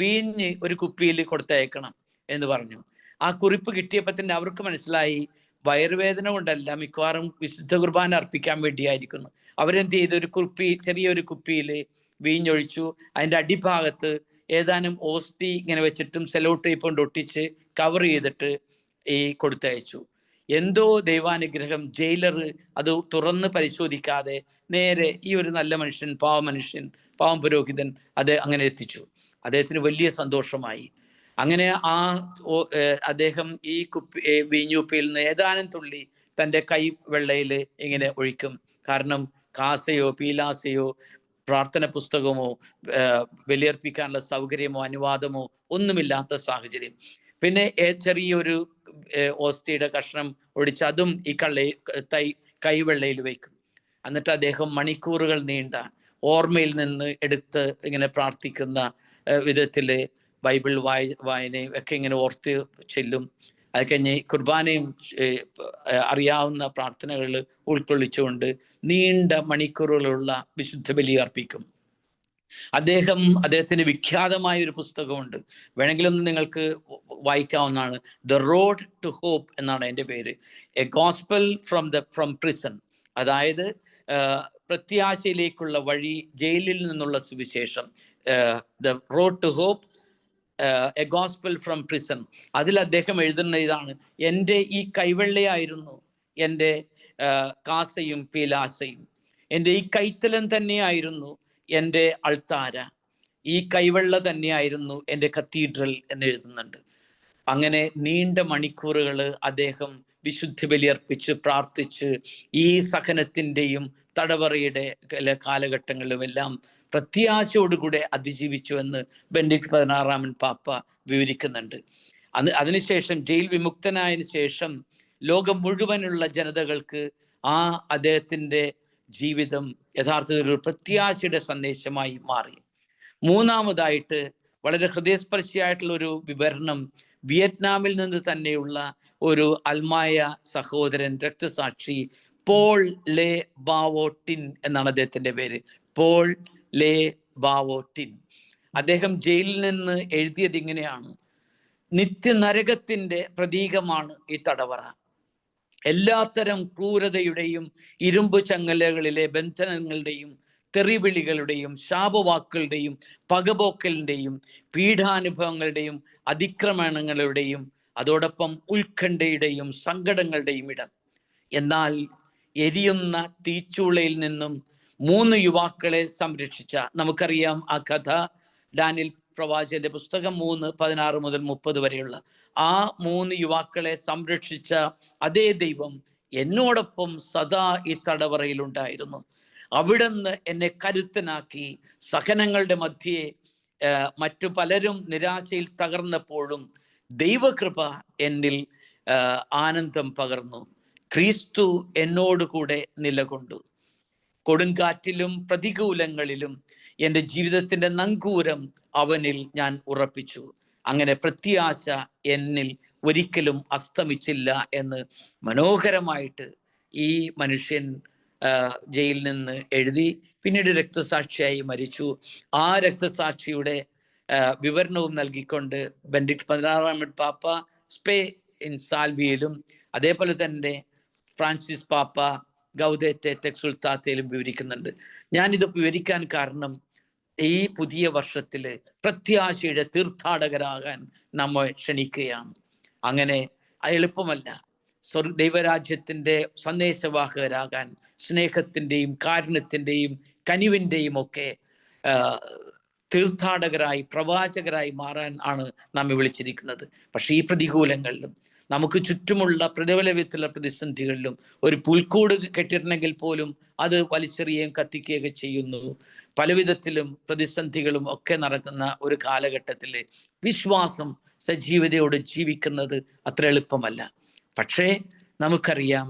വീഞ്ഞ് ഒരു കുപ്പിയിൽ കൊടുത്തയക്കണം എന്ന് പറഞ്ഞു. ആ കുറിപ്പ് കിട്ടിയപ്പോൾ തന്നെ അവർക്ക് മനസ്സിലായി വയറുവേദന കൊണ്ടല്ല, മിക്കവാറും വിശുദ്ധ കുർബാന അർപ്പിക്കാൻ വേണ്ടിയായിരിക്കുന്നു. അവരെന്ത് ചെയ്തു, ചെറിയൊരു കുപ്പിയിൽ വീഞ്ഞൊഴിച്ചു. അതിൻ്റെ അടിഭാഗത്ത് ഏതാനും ഓസ്തി ഇങ്ങനെ വെച്ചിട്ടും സെലോ ടേപ്പ് കൊണ്ട് ഒട്ടിച്ച് കവർ ചെയ്തിട്ട് കൊടുത്തയച്ചു. എന്തോ ദൈവാനുഗ്രഹം, ജയിലർ അത് തുറന്ന് പരിശോധിക്കാതെ നേരെ ഈ ഒരു നല്ല മനുഷ്യൻ, പാവം പുരോഹിതൻ അത് അങ്ങനെ എത്തിച്ചു. അദ്ദേഹത്തിന് വലിയ സന്തോഷമായി. അങ്ങനെ അദ്ദേഹം ഈ വീഞ്ഞുപ്പിയിൽ നിന്ന് ഏതാനും തുള്ളി തൻ്റെ കൈ വെള്ളയിൽ ഇങ്ങനെ ഒഴിക്കും. കാരണം കാസയോ പീലാസയോ പ്രാർത്ഥന പുസ്തകമോ ബലിയർപ്പിക്കാനുള്ള സൗകര്യമോ അനുവാദമോ ഒന്നുമില്ലാത്ത സാഹചര്യം. പിന്നെ ചെറിയൊരു ഓസ്തിയുടെ കഷ്ണം ഒടിച്ച് അതും ഈ കൈവെള്ളയിൽ വയ്ക്കും. എന്നിട്ട് അദ്ദേഹം മണിക്കൂറുകൾ നീണ്ട ഓർമ്മയിൽ നിന്ന് എടുത്ത് ഇങ്ങനെ പ്രാർത്ഥിക്കുന്ന വിധത്തിൽ ബൈബിൾ വായനയും ഒക്കെ ഇങ്ങനെ ഓർത്ത് ചെല്ലും. അത് കഴിഞ്ഞ് കുർബാനയും അറിയാവുന്ന പ്രാർത്ഥനകൾ ഉൾക്കൊള്ളിച്ചുകൊണ്ട് നീണ്ട മണിക്കൂറുകളുള്ള വിശുദ്ധ ബലി അർപ്പിക്കും. അദ്ദേഹത്തിന് വിഖ്യാതമായ ഒരു പുസ്തകമുണ്ട്, വേണമെങ്കിലൊന്ന് നിങ്ങൾക്ക് വായിക്കാവുന്നതാണ്. ദ റോഡ് ടു ഹോപ്പ് എന്നാണ് എൻ്റെ പേര്. എ ഗോസ്പൽ ഫ്രം പ്രിസൺ, അതായത് പ്രത്യാശയിലേക്കുള്ള വഴി, ജയിലിൽ നിന്നുള്ള സുവിശേഷം. The road to hope, a gospel from prison. അതിൽ അദ്ദേഹം എഴുതുന്ന ഇതാണ്: എൻ്റെ ഈ കൈവെള്ളയായിരുന്നു എൻ്റെ കാസയും പീലാസയും, എൻ്റെ ഈ കൈത്തലം തന്നെയായിരുന്നു എൻ്റെ അൾത്താര, ഈ കൈവെള്ള തന്നെയായിരുന്നു എൻ്റെ കത്തീഡ്രൽ എന്ന് എഴുതുന്നുണ്ട്. അങ്ങനെ നീണ്ട മണിക്കൂറുകൾ അദ്ദേഹം വിശുദ്ധ ബലിയർപ്പിച്ച് പ്രാർത്ഥിച്ച് ഈ സഹനത്തിൻ്റെയും തടവറയുടെ കാലഘട്ടങ്ങളിലുമെല്ലാം പ്രത്യാശയോടുകൂടെ അതിജീവിച്ചു എന്ന് ബെനഡിക്ട് 16 പാപ്പ വിവരിക്കുന്നുണ്ട്. അതിനുശേഷം ജയിൽ വിമുക്തനായതിനു ശേഷം ലോകം മുഴുവനുള്ള ജനതകൾക്ക് ആ അദ്ദേഹത്തിൻ്റെ ജീവിതം യഥാർത്ഥത്തിൽ ഒരു പ്രത്യാശയുടെ സന്ദേശമായി മാറി. മൂന്നാമതായിട്ട് വളരെ ഹൃദയസ്പർശിയായിട്ടുള്ള ഒരു വിവരണം വിയറ്റ്നാമിൽ നിന്ന് തന്നെയുള്ള ഒരു അൽമായ സഹോദരൻ, രക്തസാക്ഷി പോൾ ലേ ബാവോ ടിൻ എന്നാണ് അദ്ദേഹത്തിൻ്റെ പേര്. പോൾ ലേ ബാവോ ടിൻ. അദ്ദേഹം ജയിലിൽ നിന്ന് എഴുതിയത് ഇങ്ങനെയാണ്: നിത്യനരകത്തിൻ്റെ പ്രതീകമാണ് ഈ തടവറ. എല്ലാത്തരം ക്രൂരതയുടെയും ഇരുമ്പ് ചങ്ങലകളിലെ ബന്ധനങ്ങളുടെയും തെറിവിളികളുടെയും ശാപവാക്കുകളുടെയും പകപോക്കലിൻ്റെയും പീഡാനുഭവങ്ങളുടെയും അതിക്രമണങ്ങളുടെയും അതോടൊപ്പം ഉത്കണ്ഠയുടെയും സങ്കടങ്ങളുടെയും ഇടം. എന്നാൽ എരിയുന്ന തീച്ചൂളയിൽ നിന്നും 3 യുവാക്കളെ സംരക്ഷിച്ച, നമുക്കറിയാം ആ കഥ, ഡാനിയേൽ പ്രവാചകന്റെ പുസ്തകം 3:16 മുതൽ 30 വരെയുള്ള ആ 3 യുവാക്കളെ സംരക്ഷിച്ച അതേ ദൈവം എന്നോടൊപ്പം സദാ ഈ തടവറയിലുണ്ടായിരുന്നു. അവിടുന്ന് എന്നെ കരുത്തനാക്കി. സഹനങ്ങളുടെ മധ്യേ മറ്റു പലരും നിരാശയിൽ തകർന്നപ്പോഴും ദൈവകൃപ എന്നിൽ ആനന്ദം പകർന്നു. ക്രിസ്തു എന്നോടുകൂടെ നിലകൊണ്ടു. കൊടുങ്കാറ്റിലും പ്രതികൂലങ്ങളിലും എൻ്റെ ജീവിതത്തിൻ്റെ നങ്കൂരം അവനിൽ ഞാൻ ഉറപ്പിച്ചു. അങ്ങനെ പ്രത്യാശ എന്നിൽ ഒരിക്കലും അസ്തമിച്ചില്ല എന്ന് മനോഹരമായിട്ട് ഈ മനുഷ്യൻ ജയിലിൽ നിന്ന് എഴുതി. പിന്നീട് രക്തസാക്ഷിയായി മരിച്ചു. ആ രക്തസാക്ഷിയുടെ വിവരണവും നൽകിക്കൊണ്ട് ബെനഡിക്ട് 16 പാപ്പ സ്പേ ഇൻ സാൽവിയിലും അതേപോലെ തന്നെ ഫ്രാൻസിസ് പാപ്പ ഗൗദേറ്റെ എക്സുൾട്ടാത്തേലും വിവരിക്കുന്നുണ്ട്. ഞാനിത് വിവരിക്കാൻ കാരണം ഈ പുതിയ വർഷത്തിൽ പ്രത്യാശയുടെ തീർത്ഥാടകരാകാൻ നമ്മെ ക്ഷണിക്കുകയാണ്. അങ്ങനെ എളുപ്പമല്ല. ദൈവരാജ്യത്തിൻ്റെ സന്ദേശവാഹകരാകാൻ, സ്നേഹത്തിൻ്റെയും കാരുണ്യത്തിൻ്റെയും കനിവിൻ്റെയും ഒക്കെ തീർത്ഥാടകരായി, പ്രവാചകരായി മാറാൻ ആണ് നമ്മെ വിളിച്ചിരിക്കുന്നത്. പക്ഷേ ഈ പ്രതികൂലങ്ങളിലും നമുക്ക് ചുറ്റുമുള്ള പ്രതിഫലവിധത്തിലുള്ള പ്രതിസന്ധികളിലും ഒരു പുൽക്കൂട് കെട്ടിടണമെങ്കിൽ പോലും അത് വലിച്ചെറിയുകയും കത്തിക്കുകയൊക്കെ ചെയ്യുന്നു. പലവിധത്തിലും പ്രതിസന്ധികളും ഒക്കെ നടക്കുന്ന ഒരു കാലഘട്ടത്തിൽ വിശ്വാസം സജീവതയോടെ ജീവിക്കുന്നത് അത്ര എളുപ്പമല്ല. പക്ഷേ നമുക്കറിയാം,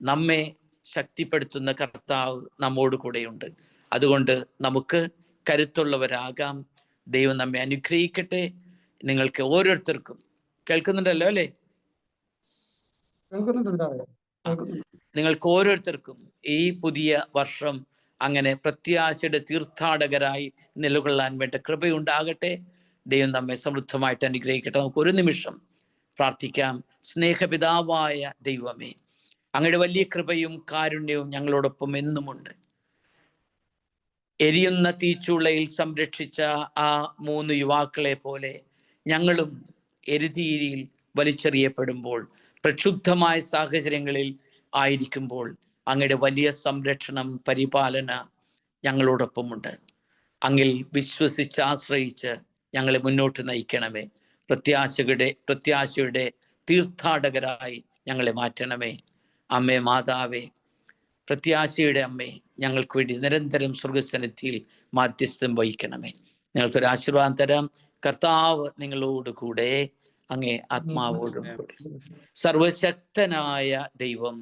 നമ്മെ ശക്തിപ്പെടുത്തുന്ന കർത്താവ് നമ്മോട് കൂടെയുണ്ട്. അതുകൊണ്ട് നമുക്ക് കരുത്തുള്ളവരാകാം. ദൈവം നമ്മെ അനുഗ്രഹിക്കട്ടെ. നിങ്ങൾക്ക് ഓരോരുത്തർക്കും കേൾക്കുന്നുണ്ടല്ലോ അല്ലേ? നിങ്ങൾക്ക് ഓരോരുത്തർക്കും ഈ പുതിയ വർഷം അങ്ങനെ പ്രത്യാശയുടെ തീർത്ഥാടകരായി നിലകൊള്ളാൻ വേണ്ട കൃപയുണ്ടാകട്ടെ. ദൈവം നമ്മെ സമൃദ്ധമായിട്ട് അനുഗ്രഹിക്കട്ടെ. നമുക്ക് ഒരു നിമിഷം പ്രാർത്ഥിക്കാം. സ്നേഹപിതാവായ ദൈവമേ, അങ്ങയുടെ വലിയ കൃപയും കാരുണ്യവും ഞങ്ങളോടൊപ്പം എന്നുമുണ്ട്. എരിയുന്ന തീച്ചൂളയിൽ സംരക്ഷിച്ച ആ 3 യുവാക്കളെ പോലെ ഞങ്ങളും എരിതീരിയിൽ വലിച്ചെറിയപ്പെടുമ്പോൾ, പ്രക്ഷുബ്ധമായ സാഹചര്യങ്ങളിൽ ആയിരിക്കുമ്പോൾ അങ്ങയുടെ വലിയ സംരക്ഷണം, പരിപാലന ഞങ്ങളോടൊപ്പമുണ്ട്. അങ്ങിൽ വിശ്വസിച്ച് ആശ്രയിച്ച് ഞങ്ങളെ മുന്നോട്ട് നയിക്കണമേ. പ്രത്യാശയുടെ തീർത്ഥാടകരായി ഞങ്ങളെ മാറ്റണമേ. അമ്മേ, മാതാവേ, പ്രത്യാശയുടെ അമ്മേ, ഞങ്ങൾക്ക് വേണ്ടി നിരന്തരം സ്വർഗസന്നിധിയിൽ മാധ്യസ്ഥം വഹിക്കണമേ. ഞങ്ങൾക്കൊരു ആശീർവാദം തരാം. കർത്താവ് നിങ്ങളോട് കൂടെ, അങ്ങേ ആത്മാവോടും കൂടെ. സർവശക്തനായ ദൈവം,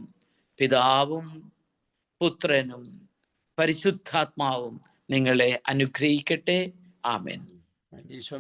പിതാവും പുത്രനും പരിശുദ്ധാത്മാവും നിങ്ങളെ അനുഗ്രഹിക്കട്ടെ. ആമേൻ. ഈശോ